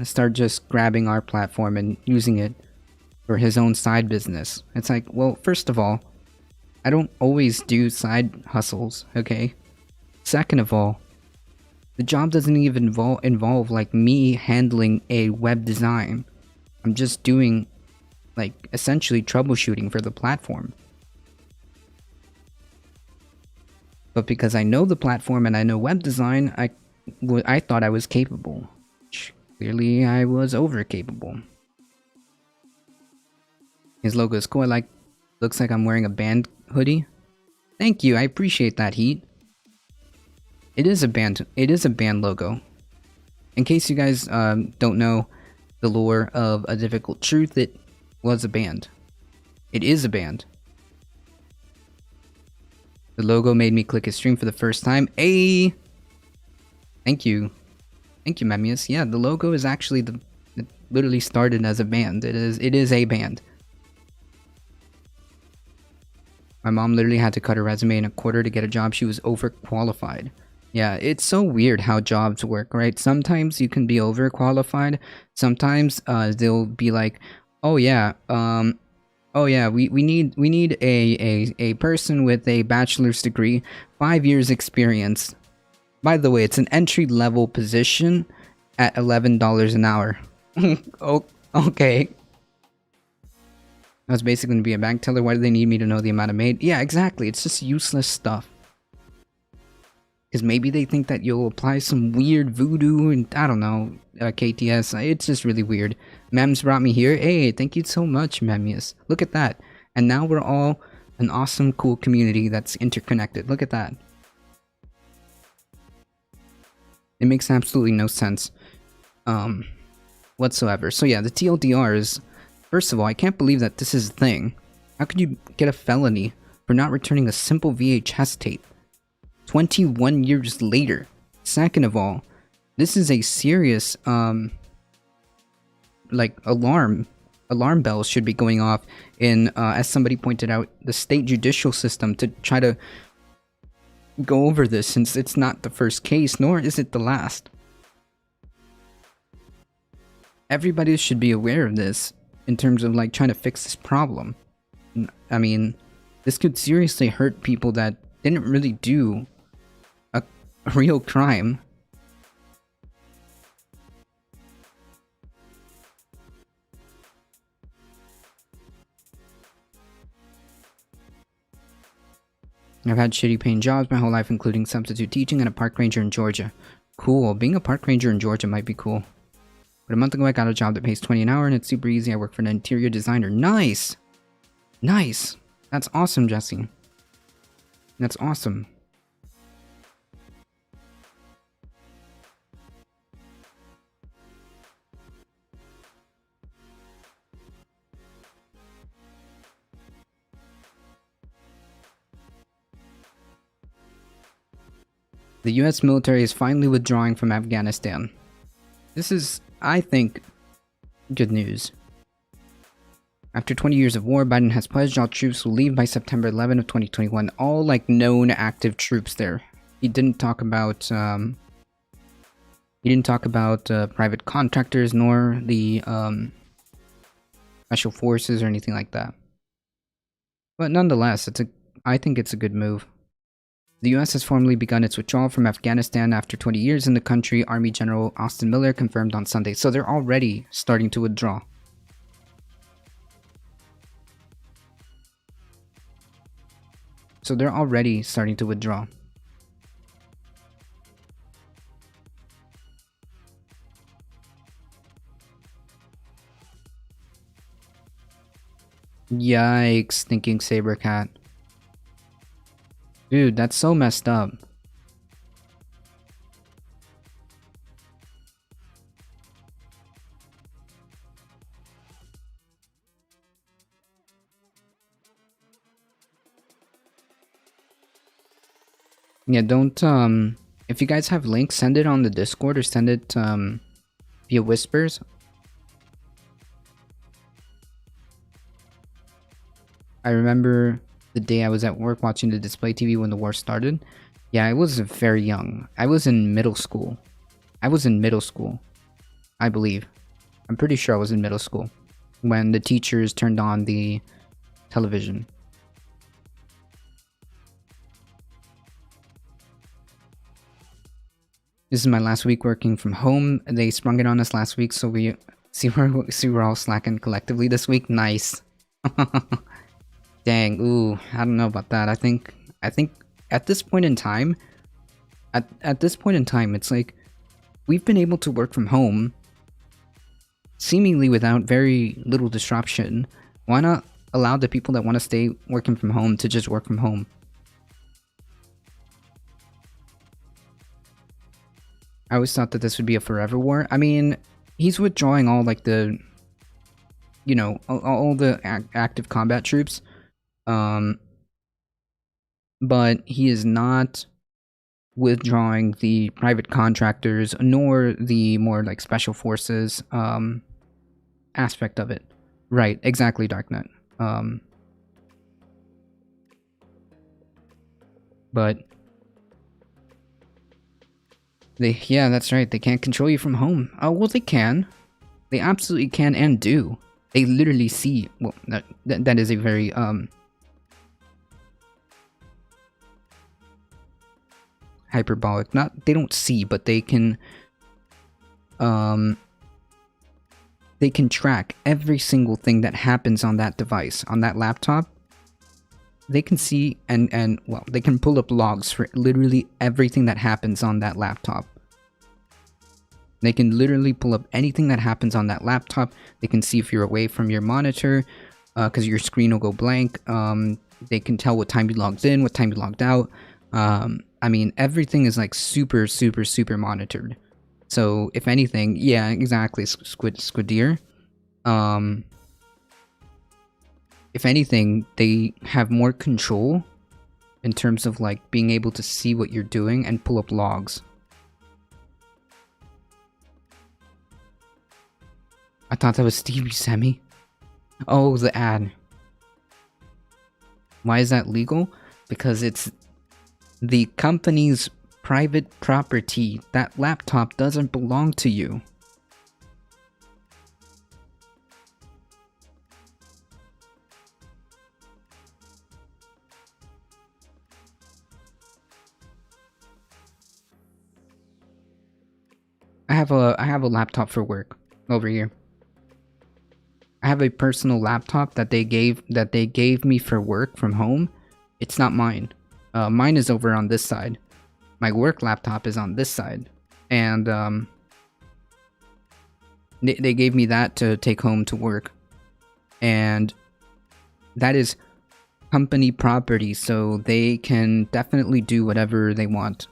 Start just grabbing our platform and using it for his own side business. It's like, well, first of all, I don't always do side hustles, okay? Second of all, the job doesn't even involve like me handling a web design. I'm just doing like essentially troubleshooting for the platform. But because I know the platform and I know web design, I thought I was capable. Clearly, I was over capable. His logo is cool. Looks like I'm wearing a band hoodie. Thank you. I appreciate that, Heat. It is a band logo. In case you guys don't know the lore of A Difficult Truth, it was a band. It is a band. The logo made me click his stream for the first time. Hey! Thank you. Thank you, Memius. Yeah, the logo is actually it literally started as a band. It is a band. My mom literally had to cut her resume in a quarter to get a job. She was overqualified. Yeah, it's so weird how jobs work, right? Sometimes you can be overqualified. Sometimes they'll be like, oh yeah, we need a person with a bachelor's degree, 5 years experience. By the way, it's an entry-level position at $11 an hour. Oh, okay. I was basically going to be a bank teller. Why do they need me to know the amount I made? Yeah, exactly. It's just useless stuff. Because maybe they think that you'll apply some weird voodoo and I don't know, KTS. It's just really weird. Mems brought me here. Hey, thank you so much, Memius. Look at that. And now we're all an awesome, cool community that's interconnected. Look at that. It makes absolutely no sense whatsoever. So yeah, the TLDR is, first of all, I can't believe that this is a thing. How could you get a felony for not returning a simple VHS tape 21 years later? Second of all, this is a serious like alarm bells should be going off in as somebody pointed out, the state judicial system, to try to go over this, since it's not the first case, nor is it the last. Everybody should be aware of this in terms of like trying to fix this problem. I mean, this could seriously hurt people that didn't really do a real crime. I've had shitty paying jobs my whole life, including substitute teaching and a park ranger in Georgia. Cool. Being a park ranger in Georgia might be cool. But a month ago I got a job that pays $20 an hour and it's super easy. I work for an interior designer. Nice! Nice! That's awesome, Jesse. That's awesome. The US military is finally withdrawing from Afghanistan. This is, I think, good news. After 20 years of war, Biden has pledged all troops will leave by September 11 of 2021. All like known active troops there. He didn't talk about private contractors nor the special forces or anything like that. But nonetheless, I think it's a good move. The US has formally begun its withdrawal from Afghanistan after 20 years in the country, Army General Austin Miller confirmed on Sunday. So they're already starting to withdraw. Yikes, thinking Sabercat. Dude, that's so messed up. Yeah, don't, if you guys have links, send it on the Discord or send it, via Whispers. I remember the day I was at work watching the display TV when the war started. Yeah, I was very young. I was in middle school. I believe. I'm pretty sure I was in middle school when the teachers turned on the television. This is my last week working from home. They sprung it on us last week, so we're all slacking collectively this week. Nice. Dang, ooh, I don't know about that. I think at this point in time, it's like we've been able to work from home seemingly without very little disruption. Why not allow the people that want to stay working from home to just work from home? I always thought that this would be a forever war. I mean, he's withdrawing all like the, you know, all the active combat troops. But he is not withdrawing the private contractors nor the more like special forces aspect of it. Right, exactly, Darknet. But yeah, that's right. They can't control you from home. Oh, well, they can. They absolutely can and do. They literally see. Well, that is a very hyperbolic. Not they don't see, but they can track every single thing that happens on that device, on that laptop. they can see and well, they can pull up logs for literally everything that happens on that laptop. They can literally pull up anything that happens on that laptop. They can see if you're away from your monitor, because your screen will go blank. They can tell what time you logged in, what time you logged out. I mean, everything is like super monitored. So if anything, yeah, exactly, Squidier. If anything, they have more control in terms of like being able to see what you're doing and pull up logs. I thought that was Steve Buscemi. Oh, the ad. Why is that legal? Because it's the company's private property. That laptop doesn't belong to you. I have a laptop for work over here. I have a personal laptop that they gave me for work from home. It's not mine. Mine is over on this side. My work laptop is on this side, and they gave me that to take home to work, and that is company property, so they can definitely do whatever they want.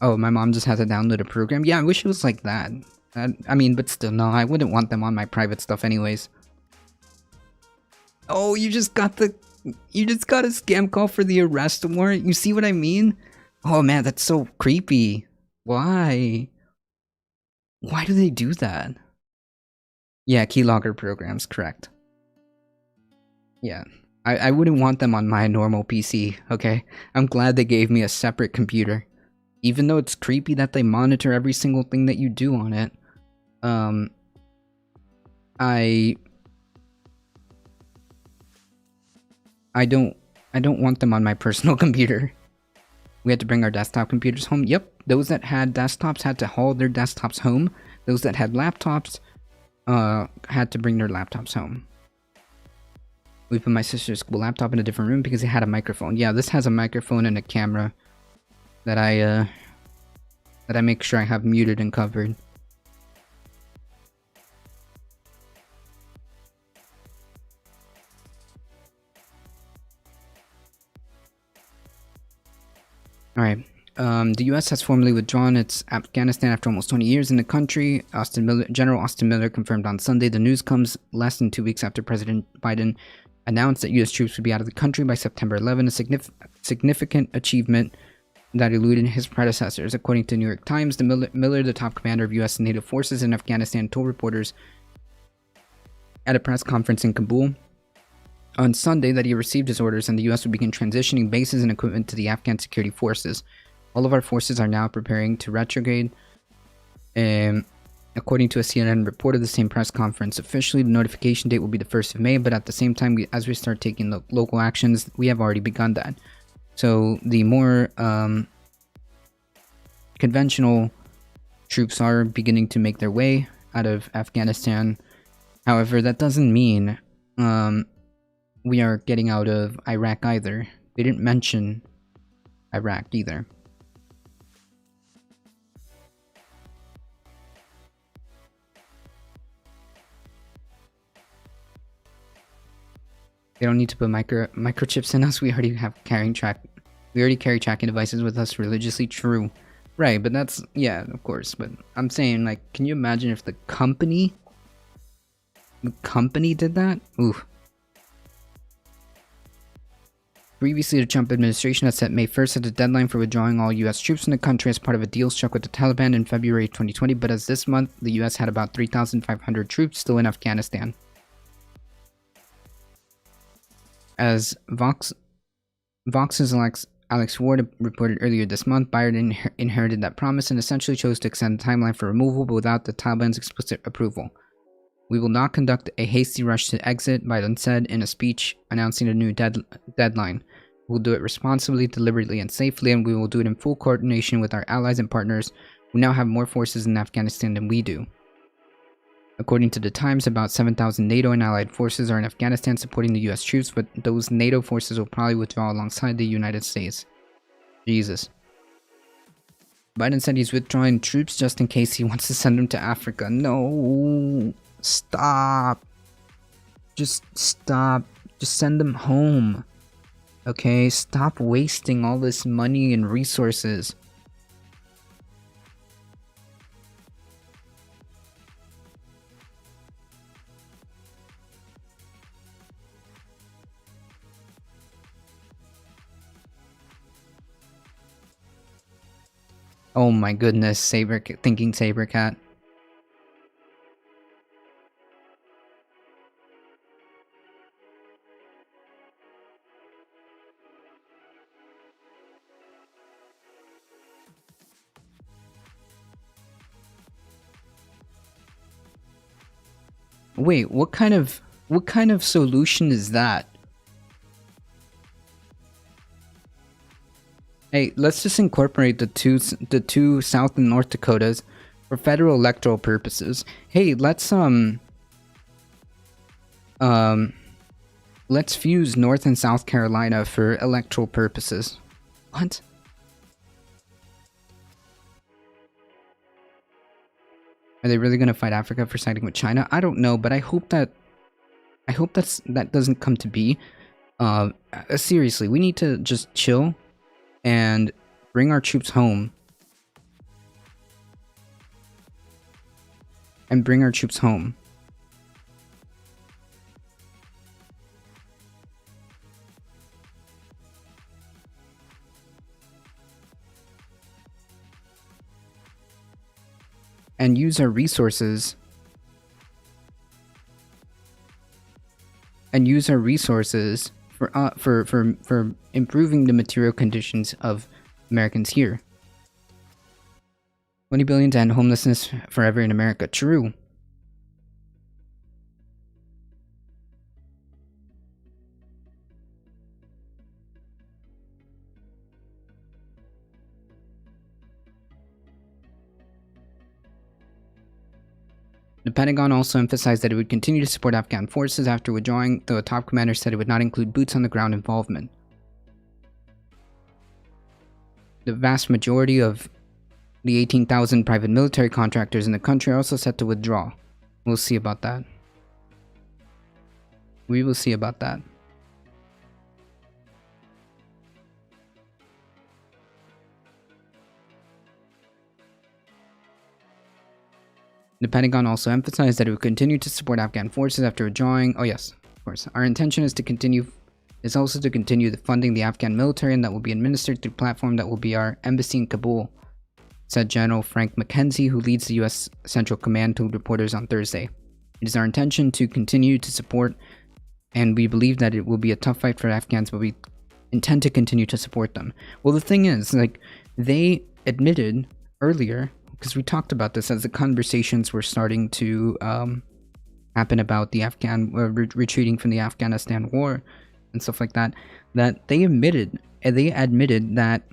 Oh, my mom just had to download a program. Yeah, I wish it was like that. I mean, but still, no, I wouldn't want them on my private stuff anyways. Oh, you just got a scam call for the arrest warrant? You see what I mean? Oh man, that's so creepy. Why? Why do they do that? Yeah, keylogger programs, correct. Yeah, I wouldn't want them on my normal PC, okay? I'm glad they gave me a separate computer. Even though it's creepy that they monitor every single thing that you do on it, I don't want them on my personal computer. We had to bring our desktop computers home. Yep, those that had desktops had to haul their desktops home. Those that had laptops had to bring their laptops home. We put my sister's school laptop in a different room because it had a microphone. Yeah, this has a microphone and a camera that I make sure I have muted and covered. Alright, the US has formally withdrawn its Afghanistan after almost 20 years in the country. General Austin Miller confirmed on Sunday. The news comes less than 2 weeks after President Biden announced that US troops would be out of the country by September 11, a significant achievement that eluded his predecessors. According to New York Times, Miller, the top commander of US and NATO forces in Afghanistan, told reporters at a press conference in Kabul on Sunday that he received his orders and the US would begin transitioning bases and equipment to the Afghan security forces. All of our forces are now preparing to retrograde. According to a CNN report of the same press conference, officially the notification date will be the 1st of May, but at the same time, as we start taking the local actions, we have already begun that. So the more conventional troops are beginning to make their way out of Afghanistan. However, that doesn't mean we are getting out of Iraq either. They didn't mention Iraq either. They don't need to put microchips in us. We already carry tracking devices with us religiously. True. Right, but that's, yeah, of course. But I'm saying, like, can you imagine if the company did that? Oof. Previously, the Trump administration had set May 1st as a deadline for withdrawing all U.S. troops from the country as part of a deal struck with the Taliban in February 2020, but as this month, the U.S. had about 3,500 troops still in Afghanistan. As Vox's Alex Ward reported earlier this month, Biden inherited that promise and essentially chose to extend the timeline for removal, but without the Taliban's explicit approval. We will not conduct a hasty rush to exit, Biden said in a speech announcing a new deadline. We'll do it responsibly, deliberately, and safely, and we will do it in full coordination with our allies and partners who now have more forces in Afghanistan than we do. According to the Times, about 7,000 NATO and allied forces are in Afghanistan supporting the US troops, but those NATO forces will probably withdraw alongside the United States. Jesus. Biden said he's withdrawing troops just in case he wants to send them to Africa. No. Stop. Just stop. Just send them home. Okay? Stop wasting all this money and resources. Oh my goodness, thinking Sabercat. Wait, what kind of solution is that? Hey, let's just incorporate the two South and North Dakotas for federal electoral purposes. Hey, let's fuse North and South Carolina for electoral purposes. What? Are they really gonna fight Africa for siding with China? I don't know, but I hope that doesn't come to be. Seriously, we need to just chill and bring our troops home. And bring our troops home. And use our resources. And use our resources for improving the material conditions of Americans here. 20 billion to end homelessness forever in America. True. The Pentagon also emphasized that it would continue to support Afghan forces after withdrawing, though a top commander said it would not include boots-on-the-ground involvement. The vast majority of the 18,000 private military contractors in the country are also set to withdraw. We'll see about that. We will see about that. The Pentagon also emphasized that it would continue to support Afghan forces after withdrawing. Oh yes, of course. Our intention is also to continue funding the Afghan military, and that will be administered through a platform that will be our embassy in Kabul, said General Frank McKenzie, who leads the U.S. Central Command, to reporters on Thursday. It is our intention to continue to support, and we believe that it will be a tough fight for Afghans, but we intend to continue to support them. Well, the thing is, like, they admitted earlier, because we talked about this as the conversations were starting to happen about the Afghan retreating from the Afghanistan war and stuff like that, that they admitted that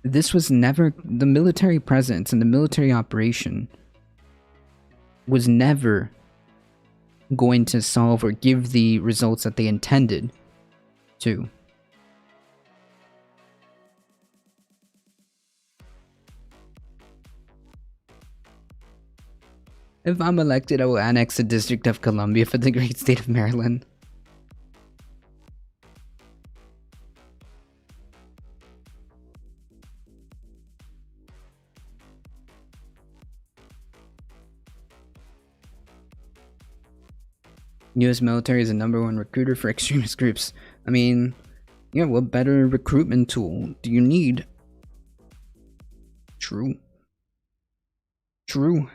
this was never, the military presence and the military operation was never going to solve or give the results that they intended to. If I'm elected, I will annex the District of Columbia for the great state of Maryland. U.S. military is the #1 recruiter for extremist groups. I mean, yeah, what better recruitment tool do you need? True. True.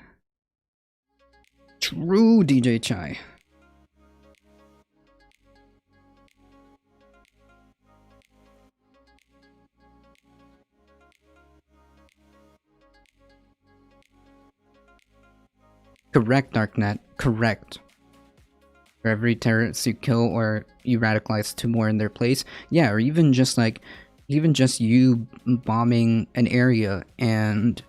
True, DJ Chai. Correct, Darknet. Correct. For every terrorist you kill or you radicalize 2 more in their place. Yeah, or even just you bombing an area, and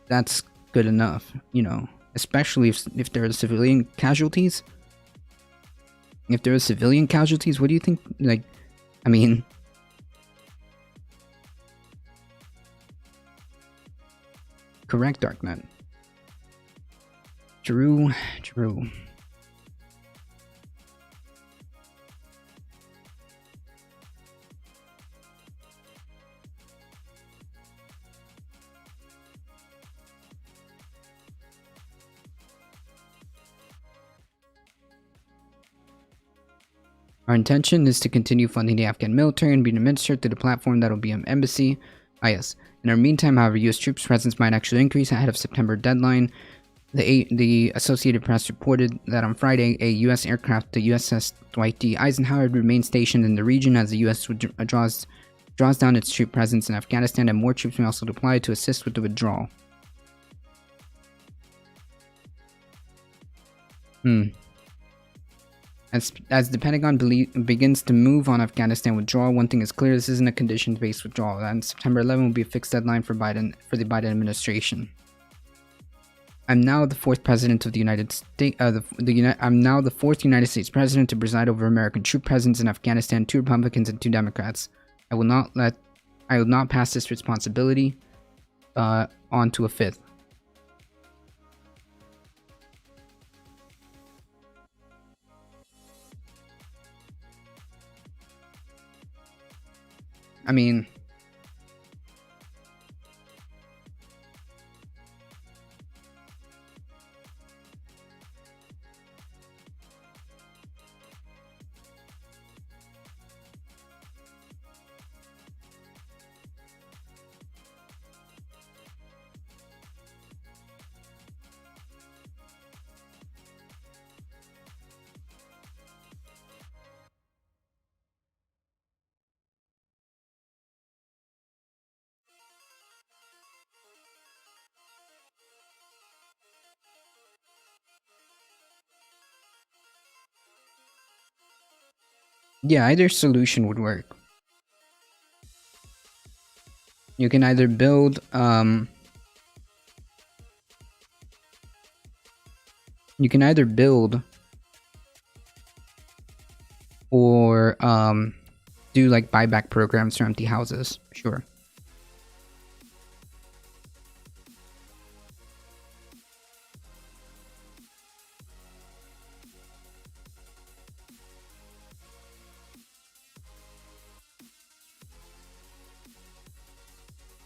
that's good enough, you know. especially if there are civilian casualties. If there are civilian casualties, what do you think? Like, I mean, correct, Darknet. True, true. Our intention is to continue funding the Afghan military and being administered through the platform that will be an embassy. Ah, yes. In the meantime, however, U.S. troops' presence might actually increase ahead of September deadline. The Associated Press reported that on Friday, a U.S. aircraft, the USS Dwight D. Eisenhower, would remain stationed in the region as the U.S. draws down its troop presence in Afghanistan, and more troops may also deploy to assist with the withdrawal. As the Pentagon begins to move on Afghanistan withdrawal, one thing is clear: this isn't a conditions-based withdrawal, and September 11 will be a fixed deadline for the Biden administration. I'm now the fourth president of the United States. I'm now the fourth United States president to preside over American troop presence in Afghanistan. 2 Republicans and 2 Democrats. I will not pass this responsibility on to a fifth. I mean, yeah, either solution would work. You can either build or do like buyback programs for empty houses. Sure.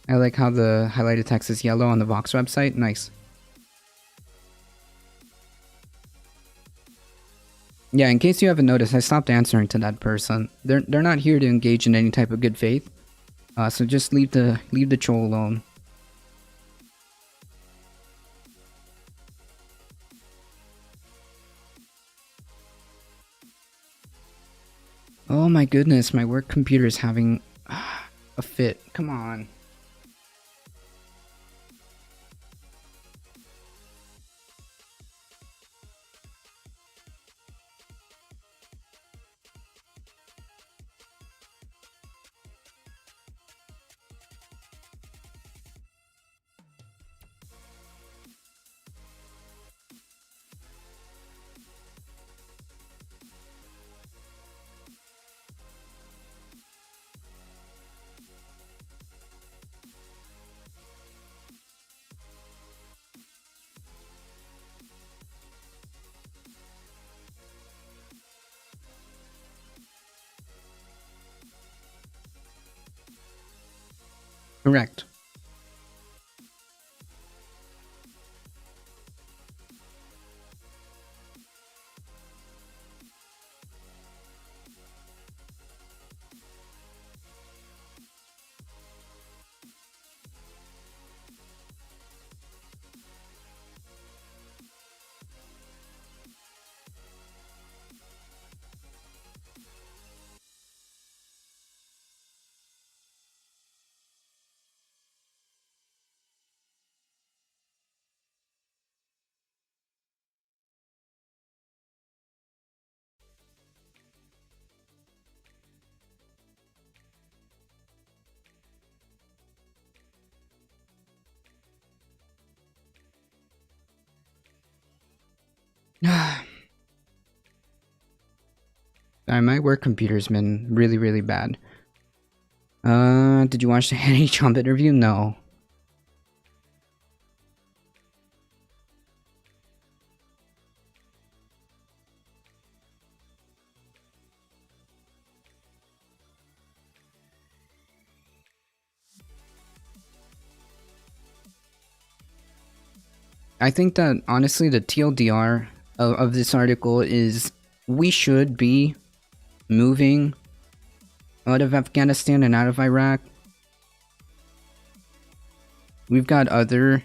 I like how the highlighted text is yellow on the Vox website. Nice. Yeah, in case you haven't noticed, I stopped answering to that person. They're not here to engage in any type of good faith. So just leave the troll alone. Oh my goodness, my work computer is having a fit. Come on. Correct. My work computer's been really, really bad. Did you watch the Henry Trump interview? No. I think that, honestly, the TLDR of this article is we should be moving out of Afghanistan and out of Iraq. We've got other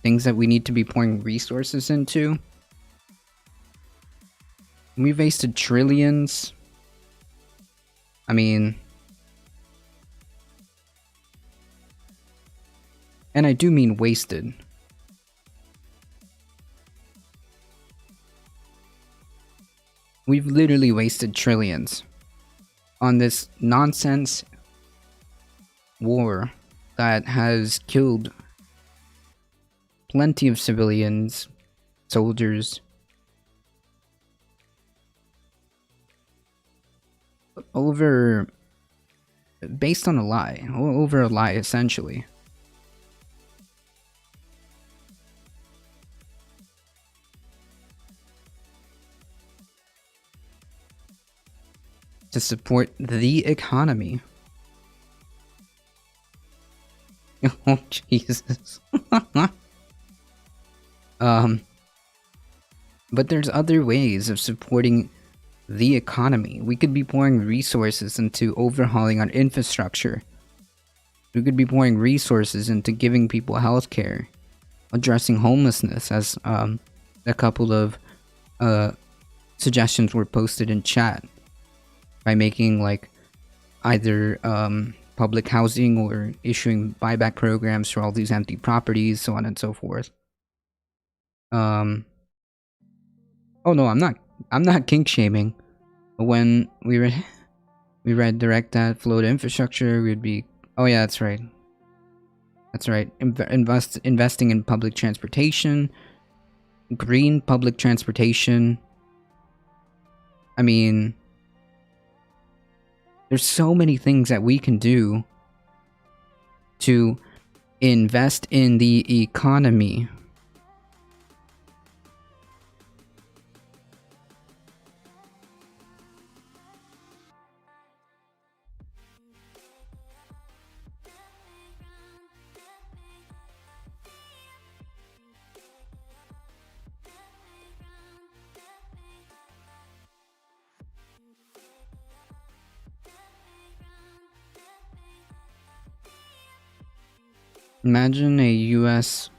things that we need to be pouring resources into. We've wasted trillions. I mean... And I do mean wasted. We've literally wasted trillions on this nonsense war that has killed plenty of civilians, soldiers, based on a lie, over a lie, essentially. To support the economy. Oh, Jesus. But there's other ways of supporting the economy. We could be pouring resources into overhauling our infrastructure. We could be pouring resources into giving people healthcare, addressing homelessness, as a couple of suggestions were posted in chat, by making like either public housing or issuing buyback programs for all these empty properties, so on and so forth. Oh no, I'm not kink shaming. When we read direct that flow to infrastructure, we'd be, oh yeah, that's right. That's right. Investing in public transportation, green public transportation. I mean, there's so many things that we can do to invest in the economy. Imagine a US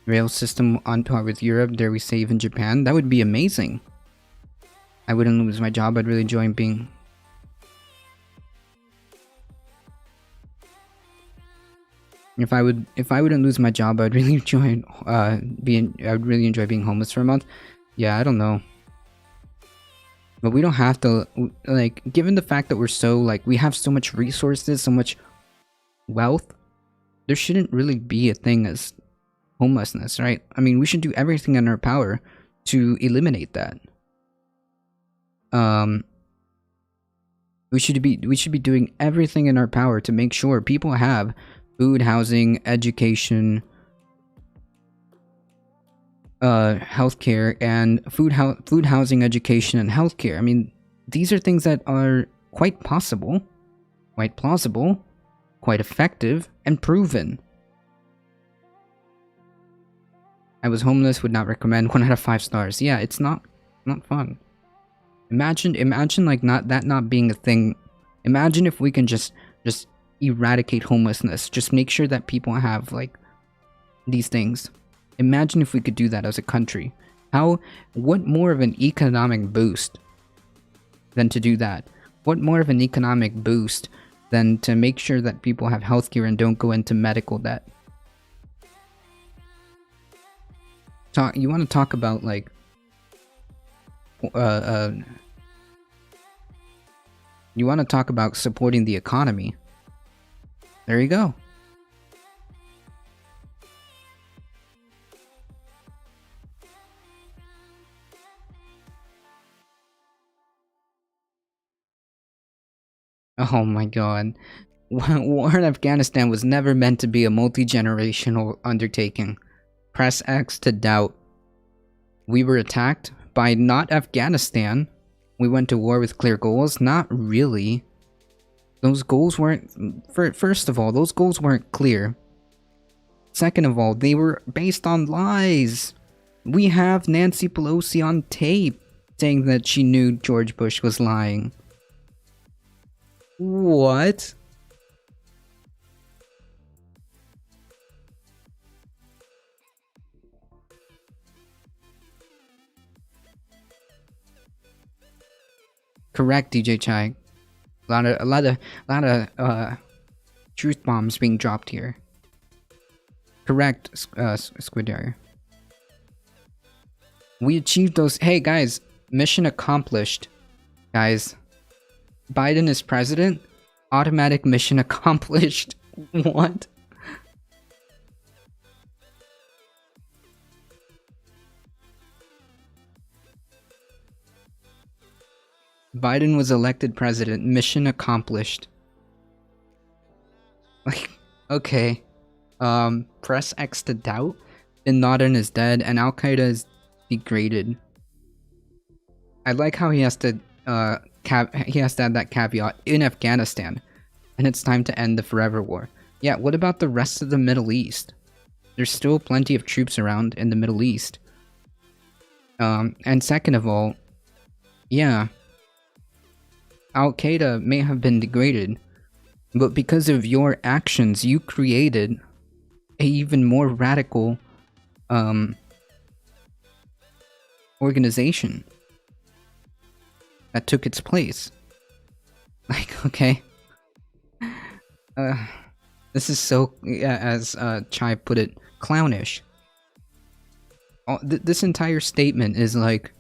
rail system on par with Europe, dare we say even Japan. That would be amazing. I wouldn't lose my job. I'd really enjoy being... If I wouldn't lose my job, I'd really enjoy I'd really enjoy being homeless for a month. Yeah, I don't know. But we don't have to, like, given the fact that we're so, like, we have so much resources, so much wealth, there shouldn't really be a thing as homelessness, right? I mean, we should do everything in our power to eliminate that. We should be doing everything in our power to make sure people have food, housing, education, healthcare, and food, housing, education, and healthcare. I mean, these are things that are quite possible, quite plausible, quite effective, and proven. I was homeless, would not recommend, 1 out of 5 stars. Yeah, it's not fun. Imagine like not being a thing. Imagine if we can just eradicate homelessness. Just make sure that people have like these things. Imagine if we could do that as a country. What more of an economic boost than to do that? What more of an economic boost than to make sure that people have healthcare and don't go into medical debt? You want to talk about like you want to talk about supporting the economy? There you go. Oh my god. War in Afghanistan was never meant to be a multi-generational undertaking. Press X to doubt. We were attacked by not Afghanistan. We went to war with clear goals. Not really. Those goals weren't... First of all, those goals weren't clear. Second of all, they were based on lies. We have Nancy Pelosi on tape saying that she knew George Bush was lying. What? Correct, DJ Chai. A lot of truth bombs being dropped here. Correct, Squidare. We achieved those. Hey guys, mission accomplished. Guys, Biden is president. Automatic mission accomplished. What? Biden was elected president. Mission accomplished. Like, okay. Press X to doubt. Bin Laden is dead and Al Qaeda is degraded. I like how he has to add that caveat in Afghanistan, and it's time to end the forever war. Yeah, what about the rest of the Middle East? There's still plenty of troops around in the Middle East. And second of all, yeah, Al Qaeda may have been degraded, but because of your actions, you created a even more radical organization that took its place. Like, okay. This is so, as Chai put it, clownish. This entire statement is like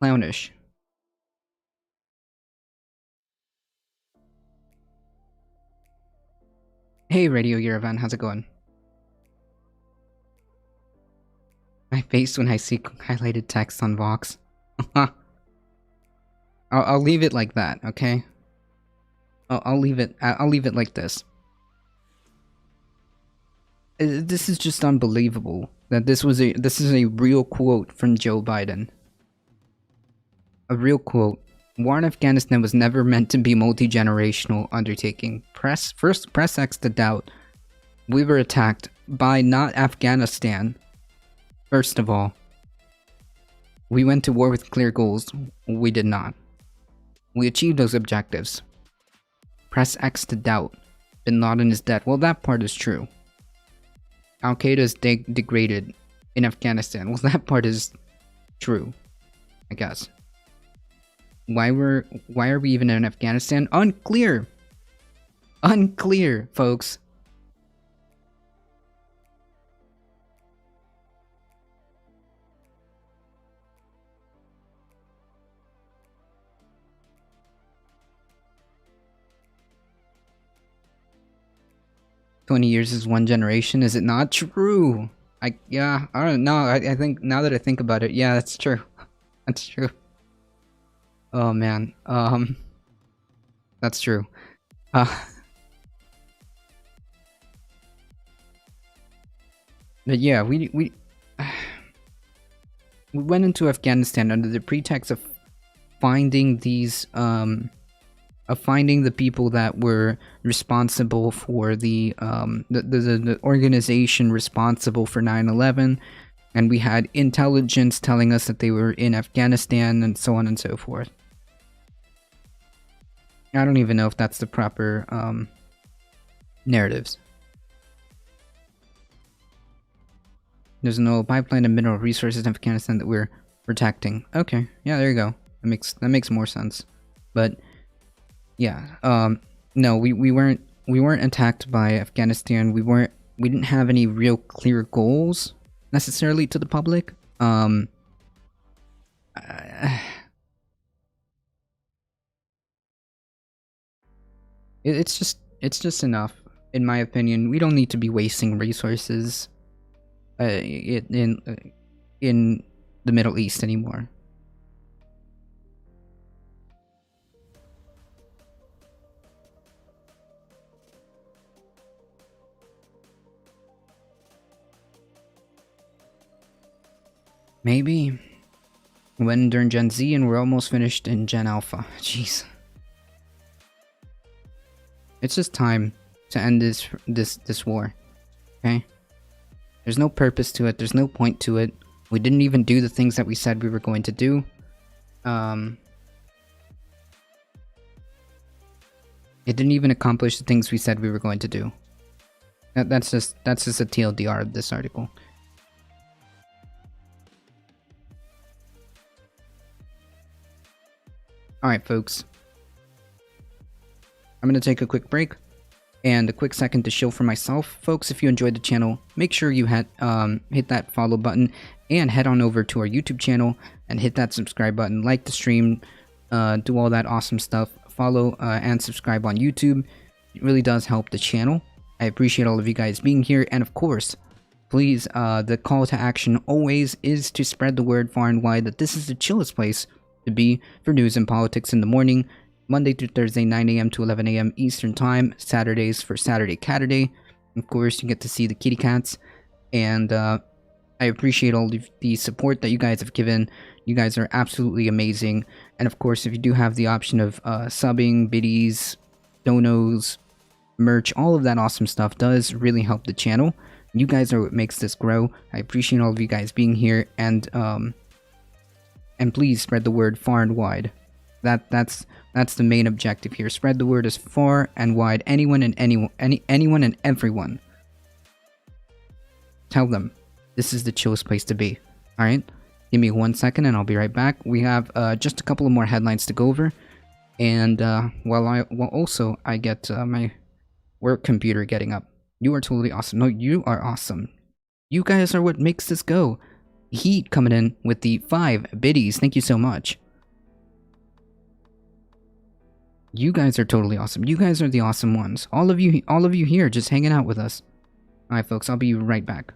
clownish. Hey Radio Yerevan, how's it going? My face when I see highlighted text on Vox. I'll leave it like that, okay? I'll leave it like this. This is just unbelievable that this is a real quote from Joe Biden. A real quote. War in Afghanistan was never meant to be multi-generational undertaking. Press X to doubt. We were attacked by not Afghanistan. First of all, we went to war with clear goals. We did not. We achieved those objectives. Press X to doubt. Bin Laden is dead. Well, that part is true. Al Qaeda is degraded in Afghanistan. Well, that part is true, I guess. Why are we even in Afghanistan? Unclear. Unclear, folks. "20 years is one generation." Is it not true? I don't know. I think now that I think about it, yeah, that's true. That's true. Oh man. That's true. But yeah, we went into Afghanistan under the pretext of finding these finding the people that were responsible for the organization responsible for 9/11, and we had intelligence telling us that they were in Afghanistan and so on and so forth. I don't even know if that's the proper narratives. There's no pipeline of mineral resources in Afghanistan that we're protecting. Okay, yeah, there you go. That makes more sense. But yeah, no, we weren't attacked by Afghanistan. We didn't have any real clear goals necessarily to the public. It's just enough, in my opinion. We don't need to be wasting resources in the Middle East anymore. Maybe. When during Gen Z and we're almost finished in Gen Alpha. Jeez. It's just time to end this war. Okay? There's no purpose to it. There's no point to it. We didn't even do the things that we said we were going to do. It didn't even accomplish the things we said we were going to do. That's just a TLDR of this article. Alright, folks. I'm going to take a quick break and a quick second to show for myself. Folks, if you enjoyed the channel, make sure you hit that follow button and head on over to our YouTube channel and hit that subscribe button. Like the stream, do all that awesome stuff. Follow and subscribe on YouTube. It really does help the channel. I appreciate all of you guys being here. And of course, please, the call to action always is to spread the word far and wide that this is the chillest place to be for news and politics in the morning. Monday through Thursday, 9 a.m. to 11 a.m. Eastern Time. Saturdays for Saturday Catterday. Of course, you get to see the kitty cats. And I appreciate all the support that you guys have given. You guys are absolutely amazing. And of course, if you do have the option of subbing, biddies, donos, merch, all of that awesome stuff does really help the channel. You guys are what makes this grow. I appreciate all of you guys being here. And please spread the word far and wide. That's the main objective here. Spread the word as far and wide. Anyone and anyone and everyone. Tell them this is the chillest place to be. All right, give me 1 second and I'll be right back. We have just a couple of more headlines to go over, and while also I get my work computer getting up. You are totally awesome. No, you are awesome. You guys are what makes this go. Heat coming in with the 5 biddies. Thank you so much. You guys are totally awesome. You guys are the awesome ones. All of you here just hanging out with us. Alright folks, I'll be right back.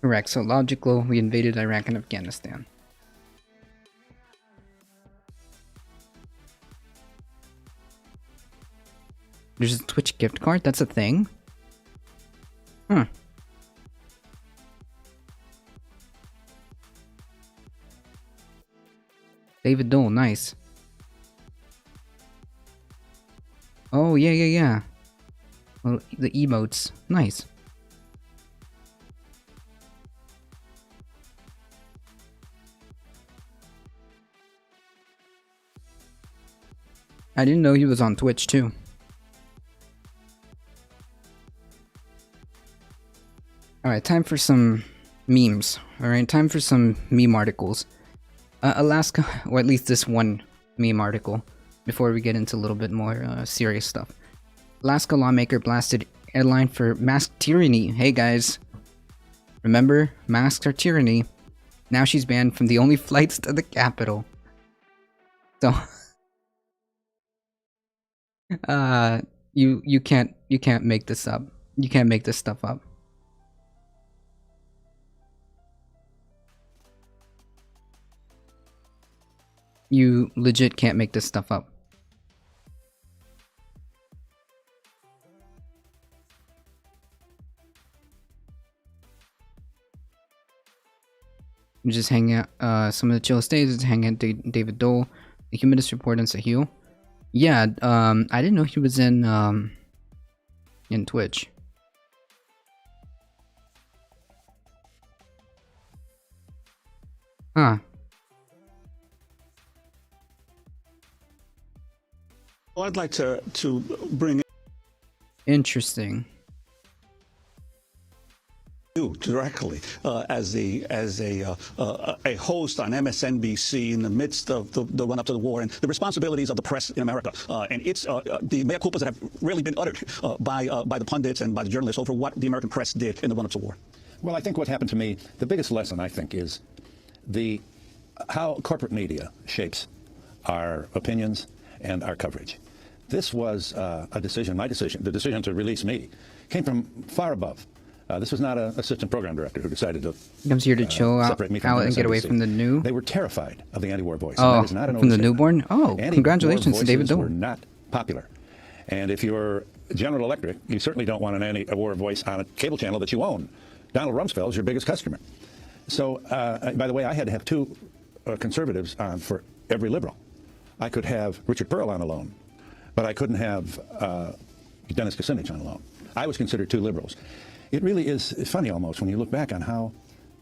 Correct, so logical, we invaded Iraq and Afghanistan. There's a Twitch gift card? That's a thing? Huh. David Dole, nice. Oh, yeah. Well, the emotes, nice. I didn't know he was on Twitch too. Alright, time for some memes. Alright, time for some meme articles. Alaska, or at least this one meme article, before we get into a little bit more serious stuff. Alaska lawmaker blasted airline for mask tyranny. Hey guys, remember, masks are tyranny. Now she's banned from the only flights to the capital. So, you can't make this up. You can't make this stuff up. You legit can't make this stuff up. I'm just hanging out, some of the chillest days is hanging out David Dole. The Humanist Report and Sahil. Yeah, I didn't know he was in Twitch. Huh. Well, I'd like to bring Interesting. you directly as a host on MSNBC in the midst of the run up to the war and the responsibilities of the press in America and it's the mea culpas that have really been uttered by the pundits and by the journalists over what the American press did in the run up to war. Well, I think what happened to me, the biggest lesson I think is how corporate media shapes our opinions and our coverage. This was a decision, my decision, the decision to release me came from far above. This was not an assistant program director who decided to Comes here to chill out, separate me from and get away MSNBC. from the new. They were terrified of the anti-war voice. Oh, and that is not an from the overstatement. newborn? Oh, Anti-war congratulations to David voices were Doe. not popular. And if you're General Electric, you certainly don't want an anti-war voice on a cable channel that you own. Donald Rumsfeld is your biggest customer. So, by the way, I had to have two conservatives on for every liberal. I could have Richard Pearl on alone, but I couldn't have Dennis Kucinich on alone. I was considered two liberals. It really is funny almost when you look back on how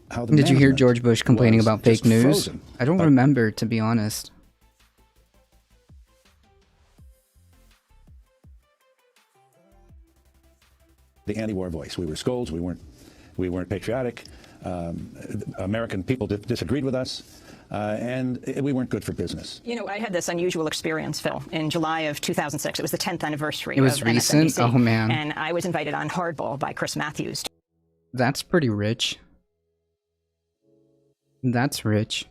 the Did you hear management George Bush complaining was about fake just news? frozen. I don't remember, to be honest. The anti-war voice. We were scolds. We weren't patriotic. American people disagreed with us, and we weren't good for business. You know, I had this unusual experience, Phil, in July of 2006. It was the 10th anniversary It was of recent? MSNBC, Oh, man. And I was invited on Hardball by Chris Matthews. That's pretty rich. That's rich.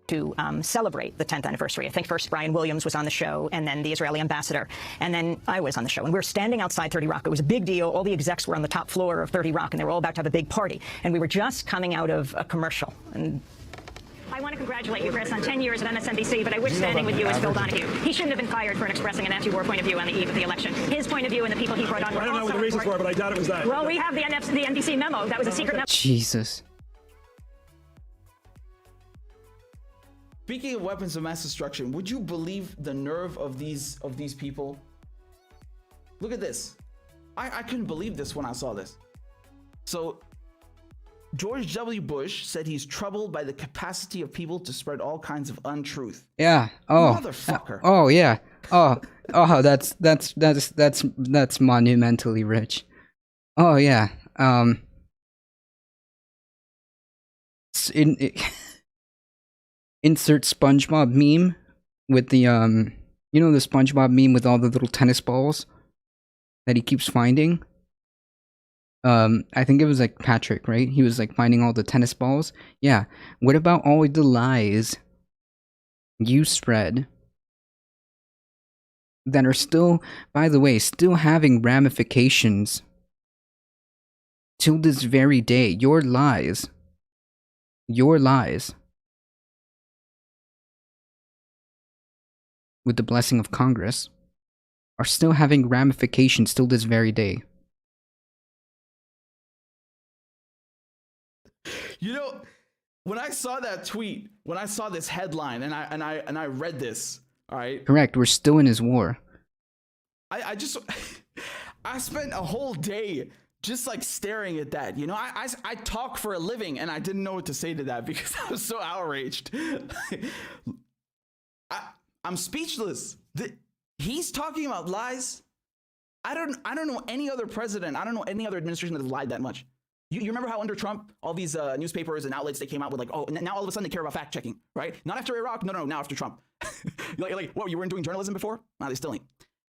To celebrate the 10th anniversary. I think first Brian Williams was on the show, and then the Israeli ambassador, and then I was on the show. And we were standing outside 30 Rock. It was a big deal. All the execs were on the top floor of 30 Rock, and they were all about to have a big party. And we were just coming out of a commercial. And I want to congratulate you, Chris, on 10 years at MSNBC, but I wish standing with you is Phil Donahue. He shouldn't have been fired for expressing an anti-war point of view on the eve of the election. His point of view and the people he brought on were I don't know what the reasons were, but I doubt it was that. Well, we have the NBC memo. That was a secret memo. Jesus. Speaking of weapons of mass destruction, would you believe the nerve of these people? Look at this. I couldn't believe this when I saw this. So George W. Bush said he's troubled by the capacity of people to spread all kinds of untruth. Yeah. Oh. Motherfucker. Oh yeah. Oh. Oh. That's monumentally rich. Oh yeah. Insert SpongeBob meme with the you know, the SpongeBob meme with all the little tennis balls that he keeps finding. I think it was like Patrick, right? He was like finding all the tennis balls. Yeah. What about all the lies you spread that are still, by the way, still having ramifications till this very day? Your lies, with the blessing of Congress, are still having ramifications till this very day. You know, when I saw that tweet, when I saw this headline, and I read this, all right. Correct. We're still in his war. I just I spent a whole day just like staring at that. You know, I talk for a living, and I didn't know what to say to that because I was so outraged. I'm speechless. He's talking about lies. I don't know any other president. I don't know any other administration that has lied that much. You remember how under Trump, all these newspapers and outlets, they came out with like, oh, now all of a sudden they care about fact checking, right? Not after Iraq. No, now after Trump. like, what, you weren't doing journalism before? No, they still ain't.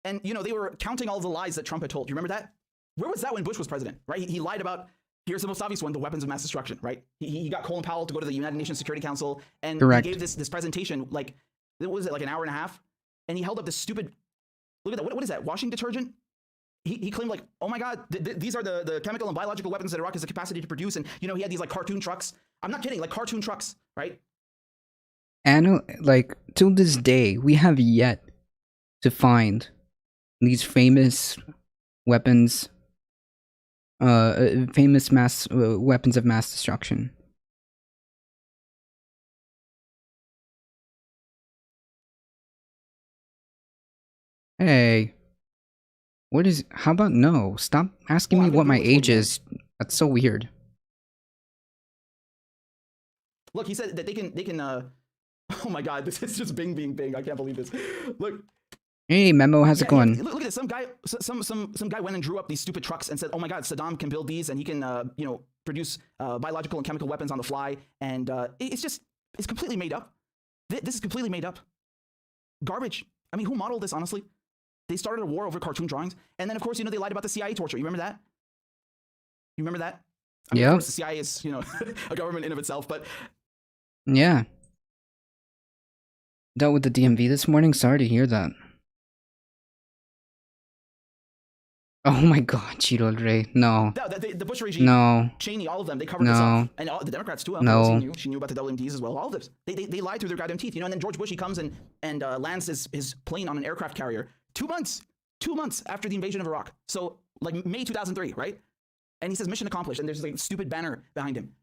And, you know, they were counting all the lies that Trump had told. You remember that? Where was that when Bush was president, right? He lied about, here's the most obvious one, the weapons of mass destruction, right? He got Colin Powell to go to the United Nations Security Council, and Correct. he gave this presentation, like, what was it, like an hour and a half? And he held up this stupid, look at that, what is that, washing detergent? He claimed like, oh my God, these are the chemical and biological weapons that Iraq has the capacity to produce. And, you know, he had these like cartoon trucks. I'm not kidding, like cartoon trucks, right? And like, till this day, we have yet to find these famous weapons, famous weapons of mass destruction. Hey. What is... How about no? Stop asking me what my age is. That's so weird. Look, he said that they can, oh my God, this is just Bing being Bing. I can't believe this. Look. Hey, Memo, how's it going? Look at this. Some guy went and drew up these stupid trucks and said, oh my God, Saddam can build these and he can, you know, produce biological and chemical weapons on the fly. And it's completely made up. This is completely made up. Garbage. I mean, who modeled this, honestly? They started a war over cartoon drawings. And then, of course, you know, they lied about the CIA torture. You remember that? You remember that? I mean, yeah. Of course, the CIA is, you know, a government in of itself, but... Yeah. Dealt with the DMV this morning? Sorry to hear that. Oh my God, Cheeto Ray. No. The Bush regime, no. Cheney, all of them, they covered this up. And the Democrats too. No. She knew about the double MDs as well. All of this. They lied through their goddamn teeth. You know, and then George Bush, he comes and lands his plane on an aircraft carrier 2 months after the invasion of Iraq. So like May 2003, right? And he says mission accomplished. And there's like a stupid banner behind him.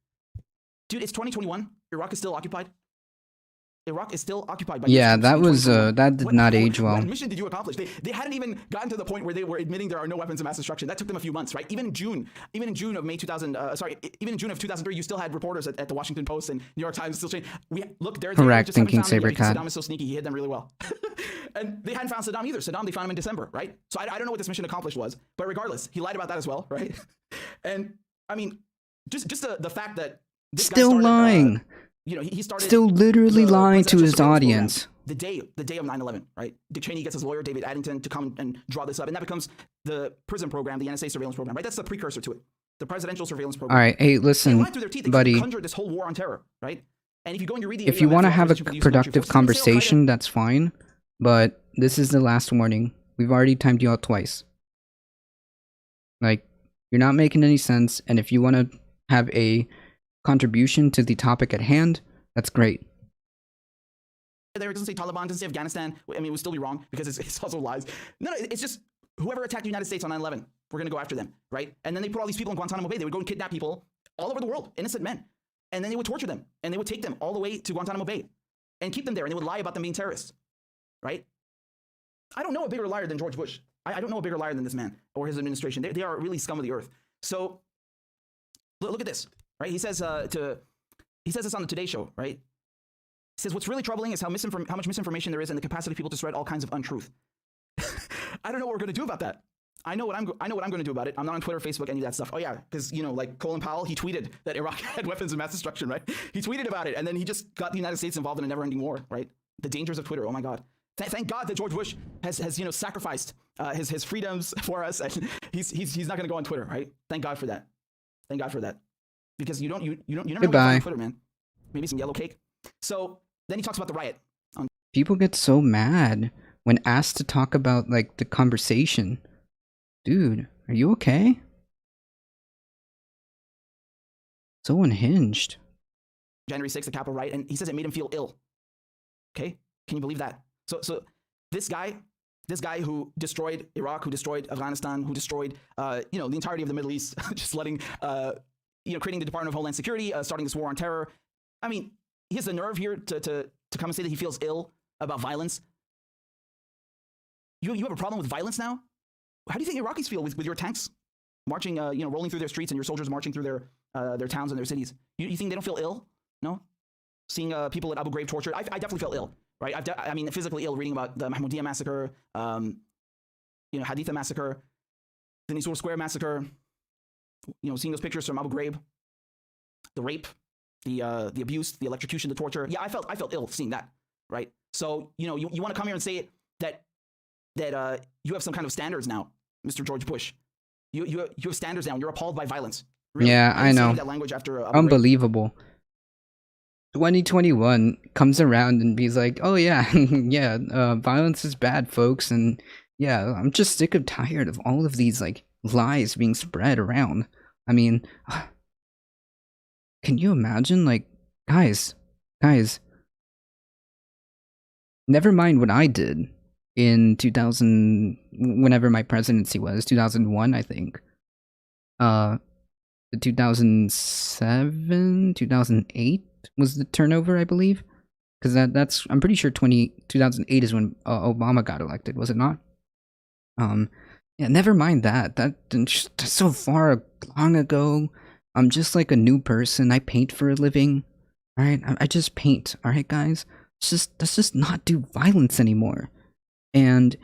Dude, it's 2021. Iraq is still occupied. Iraq is still occupied by... Yeah, that was that did not age well. What mission did you accomplish? They hadn't even gotten to the point where they were admitting there are no weapons of mass destruction. That took them a few months, right? Even in June of May 2000, even in June of 2003, you still had reporters at the Washington Post and New York Times still saying, they're correct just thinking, Sabercat. Sabercat. Saddam is so sneaky, he hid them really well. And they hadn't found Saddam either. Saddam, they found him in December, right? So I don't know what this mission accomplished was, but regardless, he lied about that as well, right? And I mean, just the fact that this still guy started, lying. You know, he started still literally lying to his audience. The day of 9/11, right? Dick Cheney gets his lawyer David Addington to come and draw this up, and that becomes the PRISM program, the NSA surveillance program, right? That's the precursor to it, the presidential surveillance program. All right, hey, listen, buddy. They conjured this whole war on terror, right? And if you go and you read the... If you want to have a productive conversation, that's fine. But this is the last warning. We've already timed you out twice. Like, you're not making any sense, and if you want to have a contribution to the topic at hand, that's great. There, it doesn't say Taliban, it doesn't say Afghanistan. I mean, it would still be wrong because it's also lies. No, it's just whoever attacked the United States on 9/11, we're going to go after them, right? And then they put all these people in Guantanamo Bay. They would go and kidnap people all over the world, innocent men. And then they would torture them. And they would take them all the way to Guantanamo Bay and keep them there. And they would lie about them being terrorists, right? I don't know a bigger liar than George Bush. I don't know a bigger liar than this man or his administration. They are really scum of the earth. So look at this, right? He says this on the Today Show, right? He says, what's really troubling is how much misinformation there is and the capacity of people to spread all kinds of untruth. I don't know what we're going to do about that. I know what I'm going to do about it. I'm not on Twitter, Facebook, any of that stuff. Oh yeah, because you know, like Colin Powell, he tweeted that Iraq had weapons of mass destruction, right? He tweeted about it, and then he just got the United States involved in a never-ending war, right? The dangers of Twitter. Oh my God. Thank God that George Bush has you know, sacrificed his freedoms for us, and he's not going to go on Twitter, right? Thank God for that. Thank God for that. Because you never know what's on Twitter, man. Maybe some yellow cake. So then he talks about the riot. People get so mad when asked to talk about like the conversation. Dude, are you okay? So unhinged. January 6th, the Capitol riot, and he says it made him feel ill. Okay, can you believe that? So this guy who destroyed Iraq, who destroyed Afghanistan, who destroyed you know, the entirety of the Middle East, just letting you know, creating the Department of Homeland Security, starting this war on terror. I mean, he has the nerve here to come and say that he feels ill about violence. You have a problem with violence now? How do you think Iraqis feel with your tanks marching, you know, rolling through their streets and your soldiers marching through their towns and their cities? You think they don't feel ill? No? Seeing people at Abu Ghraib tortured, I definitely feel ill, right? I mean, physically ill reading about the Mahmoudiyah massacre, you know, Haditha massacre, the Nisour Square massacre, you know, seeing those pictures from Abu Ghraib, the rape, the abuse, the electrocution, the torture. Yeah, I felt ill seeing that, right? So, you know, you want to come here and say that you have some kind of standards now, Mr. George Bush. You have standards now, and you're appalled by violence. Really? Yeah, I know. That language after unbelievable. 2021 comes around and he's like, oh yeah, yeah, violence is bad, folks, and yeah, I'm just sick of tired of all of these like lies being spread around. I mean, can you imagine, like, guys, never mind what I did in 2000, whenever my presidency was, 2001, I think. The 2007, 2008 was the turnover, I believe. Because that's, I'm pretty sure 2008 is when Obama got elected, was it not? Yeah, never mind that. That's so far long ago. I'm just like a new person. I paint for a living. Alright? I just paint. Alright, guys? Let's just not do violence anymore. And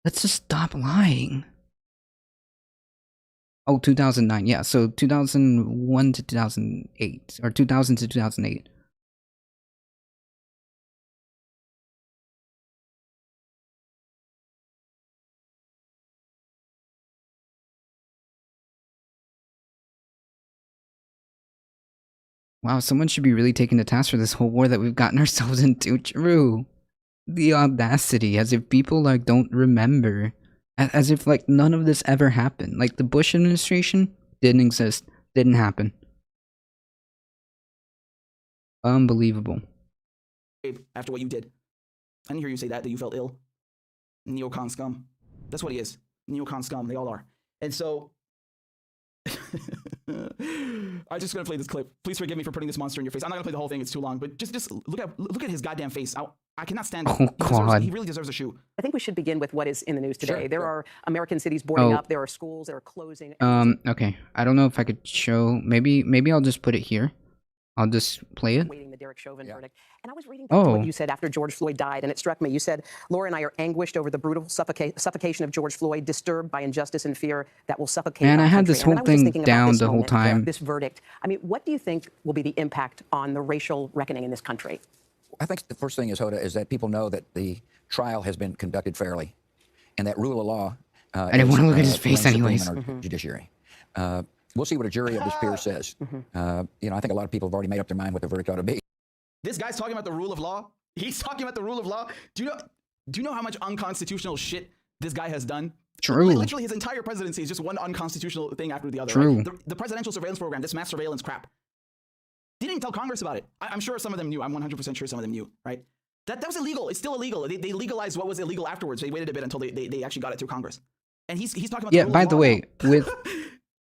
let's just stop lying. Oh, 2009. Yeah, so 2001 to 2008. Or 2000 to 2008. Wow, someone should be really taking the task for this whole war that we've gotten ourselves into. True. The audacity, as if people like don't remember. As if like none of this ever happened. Like the Bush administration didn't exist. Didn't happen. Unbelievable. After what you did. I didn't hear you say that you felt ill. Neocon scum. That's what he is. Neocon scum. They all are. And so I'm just gonna play this clip. Please forgive me for putting this monster in your face. I'm not gonna play the whole thing; it's too long. But just look at his goddamn face. I cannot stand it. Oh God! He really deserves a shoe. I think we should begin with what is in the news today. There are American cities boarding up. There are schools that are closing. Okay. I don't know if I could show. Maybe I'll just put it here. I'll just play it. Waiting the Derek Chauvin verdict. And I was reading what you said after George Floyd died, and it struck me. You said, Laura and I are anguished over the brutal suffocation of George Floyd, disturbed by injustice and fear that will suffocate Man, our I had country. this whole thing down the whole time. This verdict. I mean, what do you think will be the impact on the racial reckoning in this country? I think the first thing is, Hoda, is that people know that the trial has been conducted fairly, and that rule of law. I didn't want to look at his face anyways. Judiciary. We'll see what a jury of his peers says. I think a lot of people have already made up their mind what the verdict ought to be. This guy's talking about the rule of law. He's talking about the rule of law. Do you know how much unconstitutional shit this guy has done? True. Literally, his entire presidency is just one unconstitutional thing after the other. True. Right? The presidential surveillance program, this mass surveillance crap. Didn't even tell Congress about it. I'm sure some of them knew. I'm 100% sure some of them knew, right? That was illegal. It's still illegal. They legalized what was illegal afterwards. They waited a bit until they actually got it through Congress. And he's talking about the rule by of the law way, now.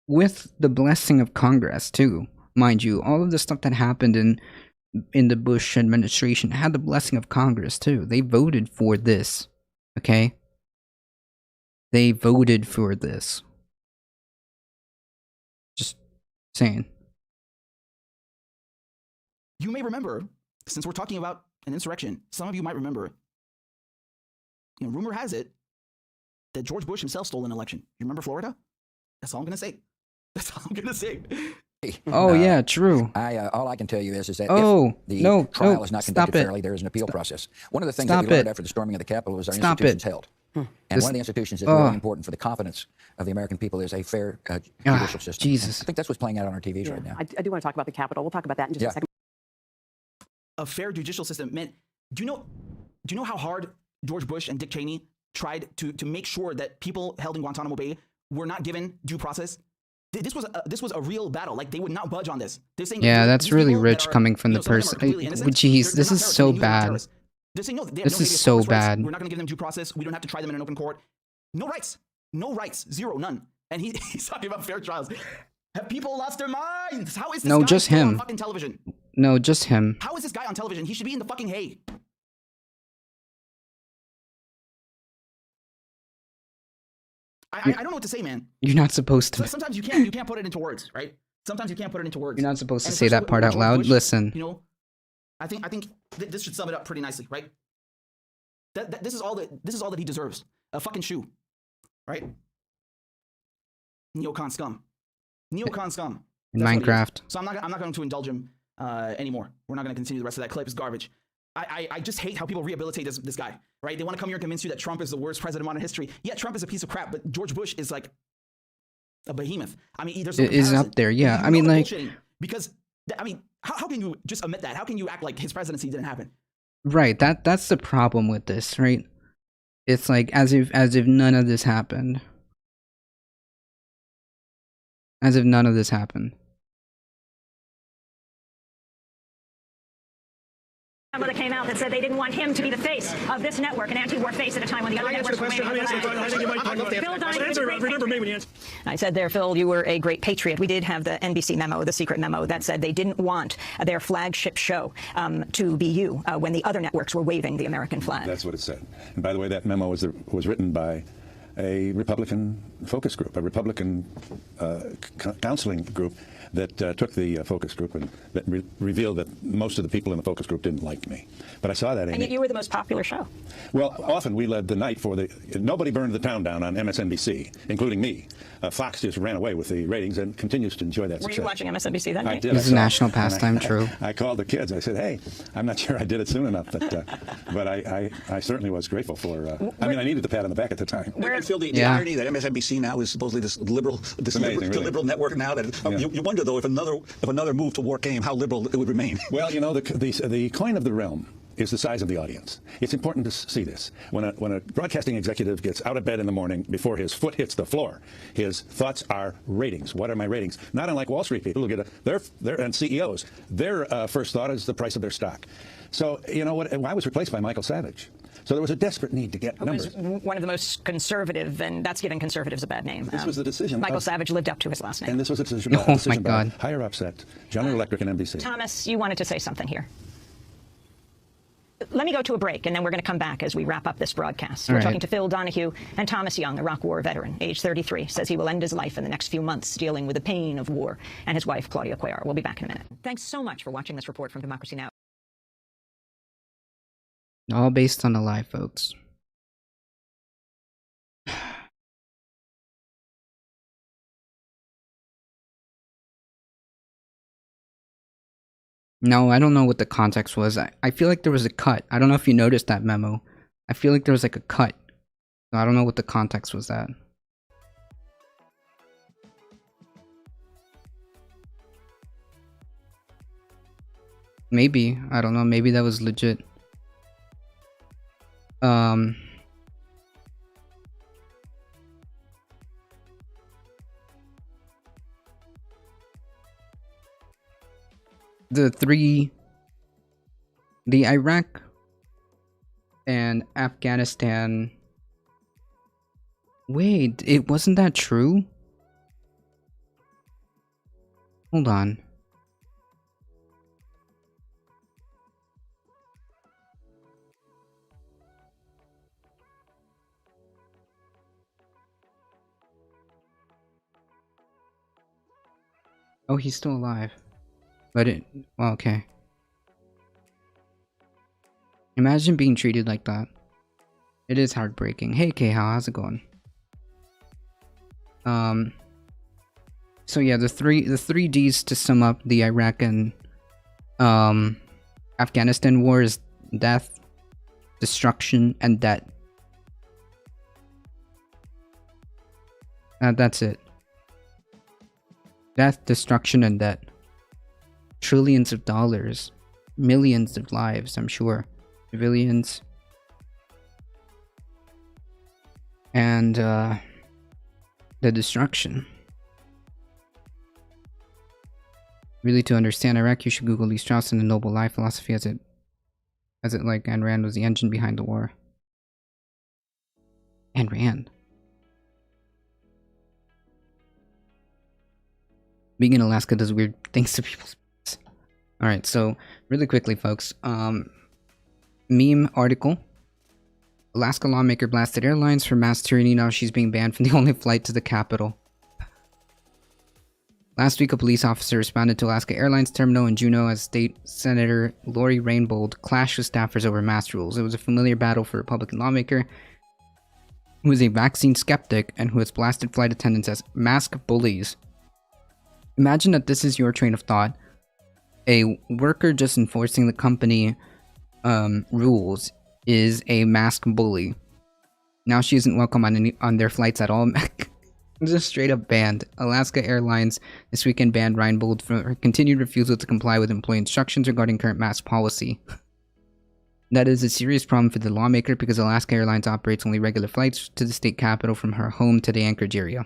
with the blessing of Congress too, mind you, all of the stuff that happened in the Bush administration had the blessing of Congress too. They voted for this. Okay? They voted for this. Just saying. You may remember, since we're talking about an insurrection, some of you might remember, rumor has it that George Bush himself stole an election. You remember Florida? That's all I'm going to say. That's all I'm going to say. Oh, yeah, true. All I can tell you is that if the trial is not conducted fairly, there is an appeal process. One of the things that we learned after the storming of the Capitol was our institutions held. And one of the institutions that's really important for the confidence of the American people is a fair judicial system. Jesus. I think that's what's playing out on our TVs right now. I do want to talk about the Capitol. We'll talk about that in just a second. A fair judicial system meant, do you know how hard George Bush and Dick Cheney tried to make sure that people held in Guantanamo Bay were not given due process? This was a real battle. Like, they would not budge on this. They're saying, that's really rich coming from the person. Jeez, this is so bad. They're saying, no, this is so bad. We're not going to give them due process. We don't have to try them in an open court. No rights. No rights. Zero. None. And he's talking about fair trials. Have people lost their minds? How is this guy just him on fucking television? No, just him. How is this guy on television? He should be in the fucking hay. I don't know what to say, man. You're not supposed to. Sometimes you can't put it into words, right? Sometimes you can't put it into words. You're not supposed to say that part out loud. Bush, Listen. I think this should sum it up pretty nicely, right? This is all that he deserves. A fucking shoe, right? Neocon scum. Neocon scum. In Minecraft. So I'm not going to indulge him anymore. We're not going to continue the rest of that clip. It's garbage. I just hate how people rehabilitate this guy, right? They want to come here and convince you that Trump is the worst president in modern history. Yeah, Trump is a piece of crap, but George Bush is like a behemoth. I mean, there's no comparison. Is up there, yeah. I mean, like, because how can you just admit that? How can you act like his presidency didn't happen? Right. That's the problem with this, right? It's like as if none of this happened. As if none of this happened. That came out that said they didn't want him to be the face of this network, an anti-war face at a time when the other networks were waiting. I said there, Phil, you were a great patriot. We did have the NBC memo, the secret memo, that said they didn't want their flagship show to be you when the other networks were waving the American flag. That's what it said. And by the way, that memo was written by a Republican focus group, a Republican counseling group that took the focus group and that revealed that most of the people in the focus group didn't like me. But I saw that, Amy. And yet you were the most popular show. Well, often we led the night for the... Nobody burned the town down on MSNBC, including me. Fox just ran away with the ratings and continues to enjoy that success. Were you watching MSNBC then? I did. It's a national pastime, true. I called the kids. I said, hey, I'm not sure I did it soon enough, but I certainly was grateful for... I mean, I needed the pat on the back at the time. I feel the irony that MSNBC now is supposedly this liberal network now. That you wonder though if another move to war came, how liberal it would remain. Well, you know, the coin of the realm is the size of the audience. It's important to see this. When a broadcasting executive gets out of bed in the morning before his foot hits the floor, his thoughts are ratings. What are my ratings? Not unlike Wall Street people who get and CEOs. Their first thought is the price of their stock. So, you know what? I was replaced by Michael Savage. So there was a desperate need to get numbers. One of the most conservative, and that's giving conservatives a bad name. This was the decision. Michael Savage lived up to his last name. And this was a decision, by higher ups at General Electric and NBC. Thomas, you wanted to say something here. Let me go to a break, and then we're going to come back as we wrap up this broadcast. We're talking to Phil Donahue and Thomas Young, Iraq War veteran, age 33, says he will end his life in the next few months dealing with the pain of war, and his wife, Claudia Cuellar. We'll be back in a minute. Thanks so much for watching this report from Democracy Now! All based on a lie, folks. No, I don't know what the context was. I feel like there was a cut. I don't know if you noticed that memo. I feel like there was like a cut. So I don't know what the context was at. Maybe. I don't know. Maybe that was legit. The Iraq and Afghanistan. Wait, it wasn't that true? Hold on. Oh, he's still alive. But well, okay. Imagine being treated like that. It is heartbreaking. Hey, how's it going? So yeah, the three Ds to sum up the Iraq and Afghanistan war is death, destruction, and debt. That's it. Death, destruction, and debt. Trillions of dollars. Millions of lives, I'm sure. Civilians. And the destruction. Really, to understand Iraq, you should Google Lee Strauss and the Noble Lie philosophy as it like Ayn Rand was the engine behind the war. Ayn Rand. Being in Alaska does weird things to people's brains. Alright, so really quickly, folks. Meme article. Alaska lawmaker blasted airlines for mass tyranny. Now she's being banned from the only flight to the capital. Last week, a police officer responded to Alaska Airlines terminal in Juneau as State Senator Lori Rainbold clashed with staffers over mask rules. It was a familiar battle for a Republican lawmaker who is a vaccine skeptic and who has blasted flight attendants as mask bullies. Imagine that this is your train of thought. A worker just enforcing the company rules is a mask bully. Now she isn't welcome on their flights at all. Just straight up banned. Alaska Airlines this weekend banned Rainbold for her continued refusal to comply with employee instructions regarding current mask policy. That is a serious problem for the lawmaker because Alaska Airlines operates only regular flights to the state capital from her home to the Anchorage area.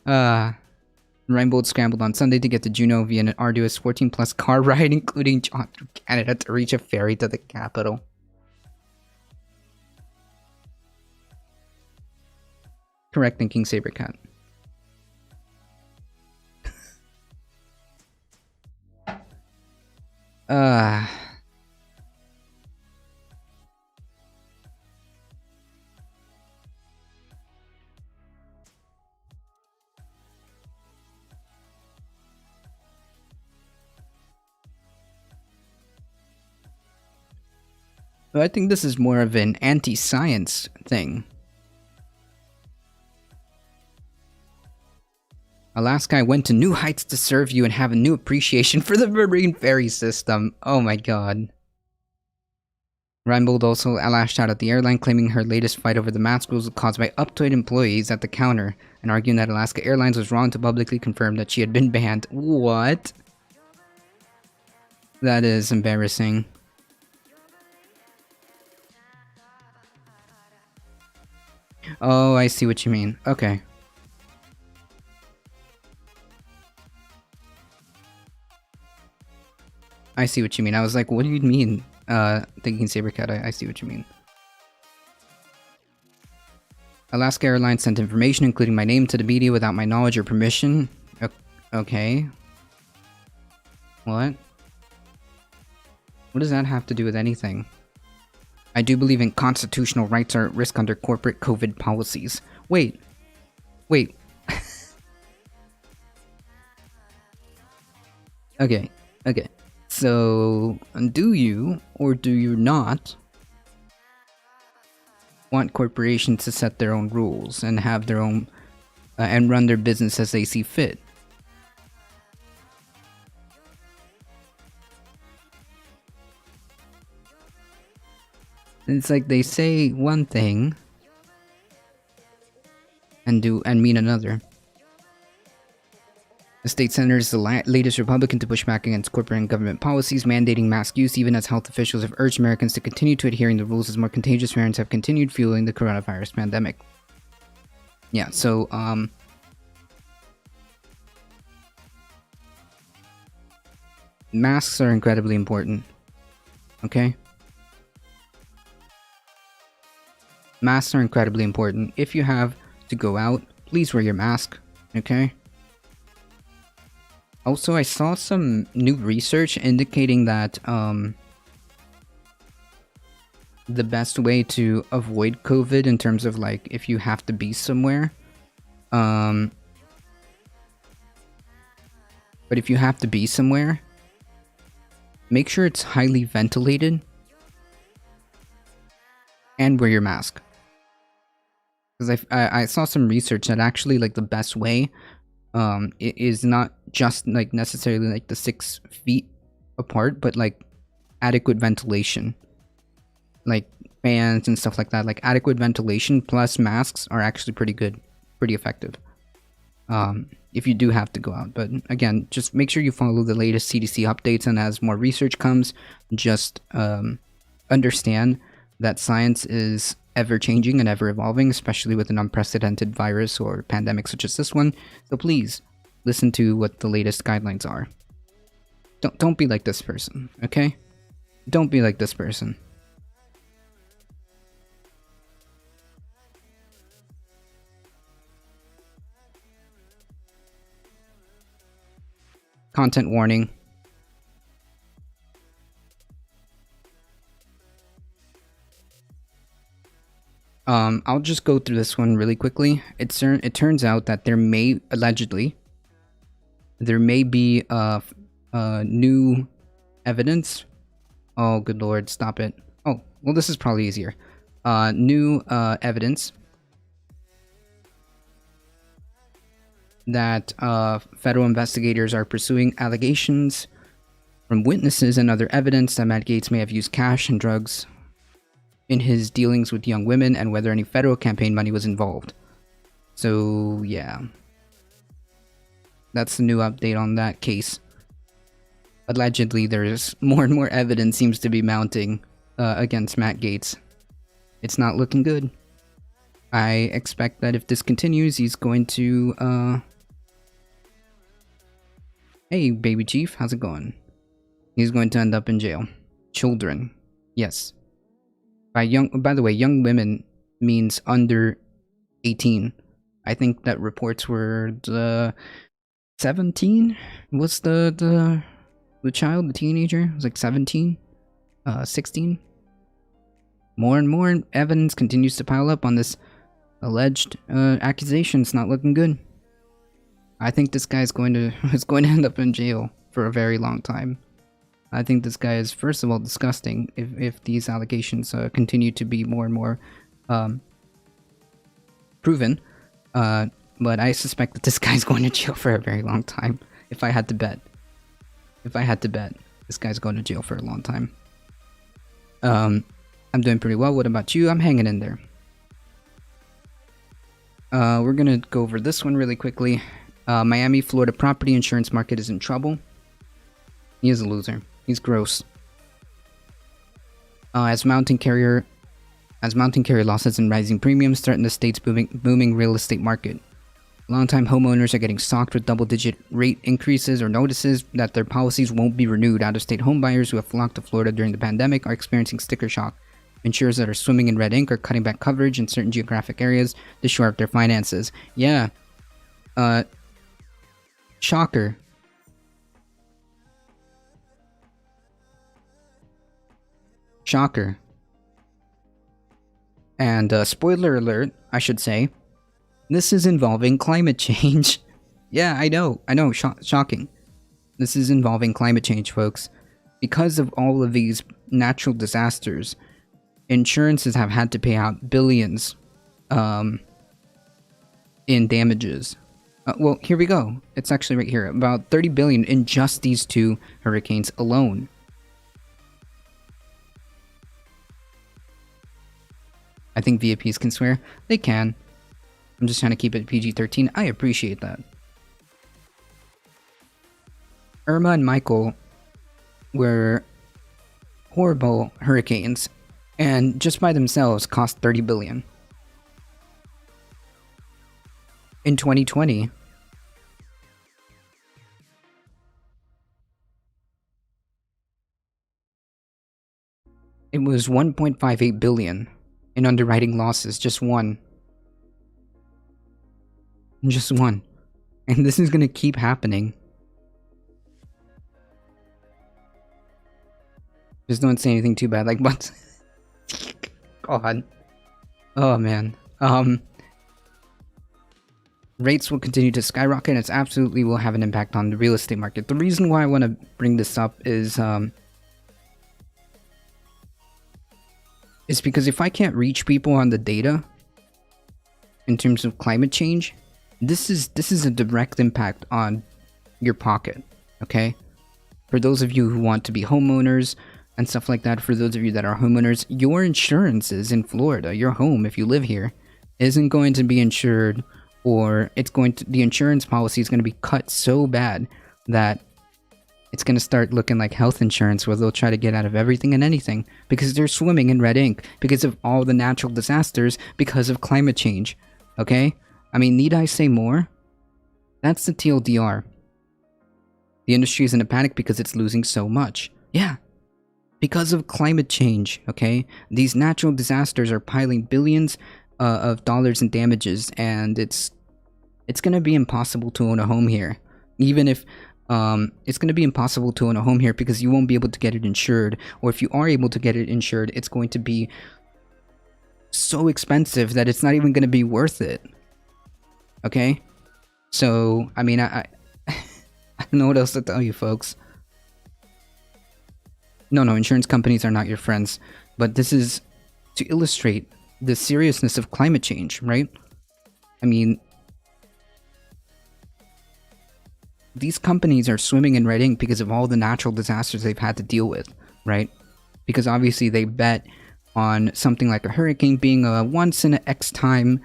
Rainbold scrambled on Sunday to get to Juneau via an arduous 14-plus car ride, including John through Canada, to reach a ferry to the capital. Correct thinking, Sabercat. But I think this is more of an anti-science thing. Alaska, I went to new heights to serve you and have a new appreciation for the marine ferry system. Oh my god. Reinbold also lashed out at the airline, claiming her latest fight over the mask rules was caused by uptight employees at the counter, and arguing that Alaska Airlines was wrong to publicly confirm that she had been banned. What? That is embarrassing. Oh, I see what you mean. Okay. I see what you mean. I was like, what do you mean? Thinking Sabercat, I see what you mean. Alaska Airlines sent information, including my name, to the media without my knowledge or permission. Okay. What? What does that have to do with anything? I do believe in constitutional rights are at risk under corporate COVID policies. Wait. Wait. Okay. Okay. So, do you, or do you not, want corporations to set their own rules and have their own, and run their business as they see fit? It's like they say one thing and mean another. The state senator is the latest Republican to push back against corporate and government policies mandating mask use, even as health officials have urged Americans to continue to adhering to the rules as more contagious variants have continued fueling the coronavirus pandemic. Yeah, so, masks are incredibly important. Okay? Masks are incredibly important. If you have to go out, please wear your mask. Okay? Also, I saw some new research indicating that the best way to avoid COVID in terms of like if you have to be somewhere, but if you have to be somewhere, make sure it's highly ventilated and wear your mask. Because I saw some research that actually like the best way it is not just like necessarily like the 6 feet apart, but like adequate ventilation, like fans and stuff like that. Like adequate ventilation plus masks are actually pretty good, pretty effective if you do have to go out. But again, just make sure you follow the latest CDC updates, and as more research comes, just understand that science is ever changing and ever evolving, especially with an unprecedented virus or pandemic such as this one. So please listen to what the latest guidelines are. Don't be like this person, okay? Don't be like this person. Content warning. I'll just go through this one really quickly. It turns out that there may be new evidence. Oh, good lord, stop it. Oh, well, this is probably easier. New evidence that federal investigators are pursuing allegations from witnesses and other evidence that Matt Gaetz may have used cash and drugs in his dealings with young women, and whether any federal campaign money was involved. So, yeah. That's the new update on that case. Allegedly, there's more and more evidence seems to be mounting against Matt Gaetz. It's not looking good. I expect that if this continues, he's going to, Hey, baby chief, how's it going? He's going to end up in jail. Children. Yes. By the way, young women means under 18. I think that reports were 17 was the child, the teenager. It was like 17, 16. More and more evidence continues to pile up on this alleged accusation. It's not looking good. I think this guy's going to end up in jail for a very long time. I think this guy is, first of all, disgusting if these allegations continue to be more and more proven. But I suspect that this guy's going to jail for a very long time. If I had to bet. This guy's going to jail for a long time. I'm doing pretty well. What about you? I'm hanging in there. We're gonna go over this one really quickly. Miami, Florida property insurance market is in trouble. He is a loser. He's gross. As mountain carrier losses and rising premiums threaten the state's booming real estate market. Longtime homeowners are getting socked with double-digit rate increases or notices that their policies won't be renewed. Out-of-state homebuyers who have flocked to Florida during the pandemic are experiencing sticker shock. Insurers that are swimming in red ink are cutting back coverage in certain geographic areas to shore up their finances. Yeah. Shocker. Shocker. And spoiler alert, I should say, this is involving climate change. Yeah, I know, shocking. This is involving climate change, folks. Because of all of these natural disasters, insurances have had to pay out billions in damages. Well, here we go. It's actually right here. About 30 billion in just these two hurricanes alone. I think VIPs can swear. They can. I'm just trying to keep it PG-13. I appreciate that. Irma and Michael were horrible hurricanes, and just by themselves cost 30 billion. In 2020, it was 1.58 billion in underwriting losses, just one. Just one. And this is gonna keep happening. Just don't say anything too bad, like, but... God. Oh, man. Rates will continue to skyrocket, and it absolutely will have an impact on the real estate market. The reason why I want to bring this up is because if I can't reach people on the data in terms of climate change, this is a direct impact on your pocket, okay? For those of you who want to be homeowners and stuff like that, for those of you that are homeowners, your insurances in Florida, your home, if you live here, isn't going to be insured, or the insurance policy is going to be cut so bad that it's going to start looking like health insurance, where they'll try to get out of everything and anything because they're swimming in red ink because of all the natural disasters because of climate change, okay? I mean, need I say more? That's the TLDR. The industry is in a panic because it's losing so much. Yeah. Because of climate change, okay? These natural disasters are piling billions of dollars in damages, and it's going to be impossible to own a home here. Even if it's going to be impossible to own a home here because you won't be able to get it insured, or if you are able to get it insured, it's going to be so expensive that it's not even going to be worth it. Okay? So, I mean, I don't know what else to tell you, folks. No, insurance companies are not your friends, but this is to illustrate the seriousness of climate change, right? I mean, these companies are swimming in red ink because of all the natural disasters they've had to deal with, right? Because obviously they bet on something like a hurricane being a once in an X time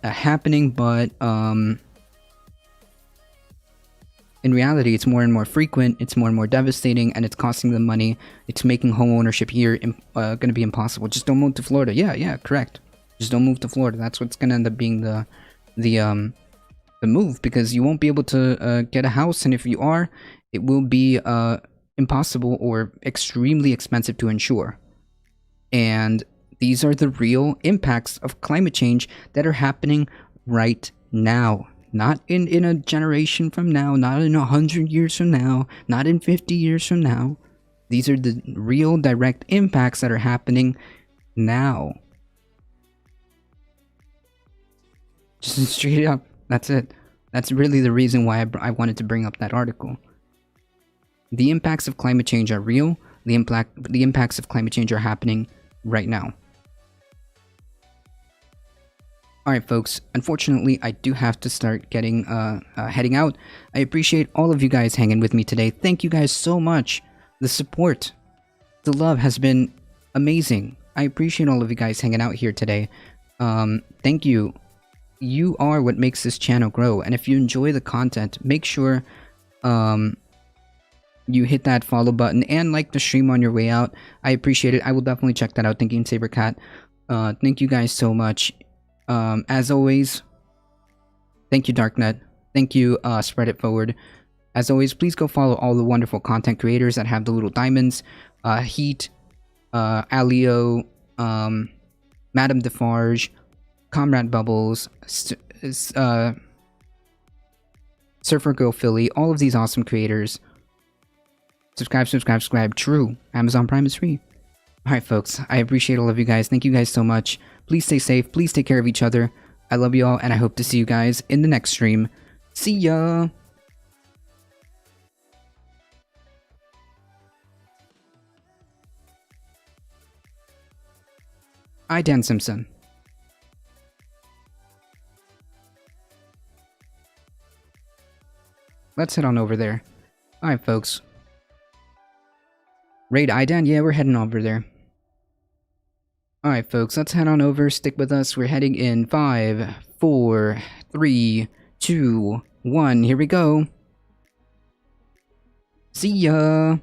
happening, but in reality, it's more and more frequent, it's more and more devastating, and it's costing them money. It's making home ownership here going to be impossible. Just don't move to Florida. Yeah, correct. Just don't move to Florida. That's what's going to end up being the move, because you won't be able to get a house, and if you are, it will be impossible or extremely expensive to insure. And these are the real impacts of climate change that are happening right now. Not in a generation from now, not in 100 years from now, not in 50 years from now. These are the real direct impacts that are happening now. Just straight up. That's it. That's really the reason why I wanted to bring up that article. The impacts of climate change are real. The impacts of climate change are happening right now. Alright folks, unfortunately I do have to start getting heading out. I appreciate all of you guys hanging with me today. Thank you guys so much. The support, the love has been amazing. I appreciate all of you guys hanging out here today. Thank you. You are what makes this channel grow, and if you enjoy the content, make sure you hit that follow button and like the stream on your way out. I appreciate it. I will definitely check that out. Thank you, Sabercat. Thank you guys so much. As always, thank you, Darknet. Thank you, Spread It Forward. As always, please go follow all the wonderful content creators that have the little diamonds. Heat, Alio, Madame Defarge, Comrade Bubbles, Surfer Girl Philly, all of these awesome creators. Subscribe. True. Amazon Prime is free. Alright folks, I appreciate all of you guys. Thank you guys so much. Please stay safe. Please take care of each other. I love you all, and I hope to see you guys in the next stream. See ya! I, Dan Simpson. Let's head on over there. Alright folks. Raid Idan? Yeah, we're heading over there. Alright folks, let's head on over. Stick with us. We're heading in 5, 4, 3, 2, 1. Here we go. See ya!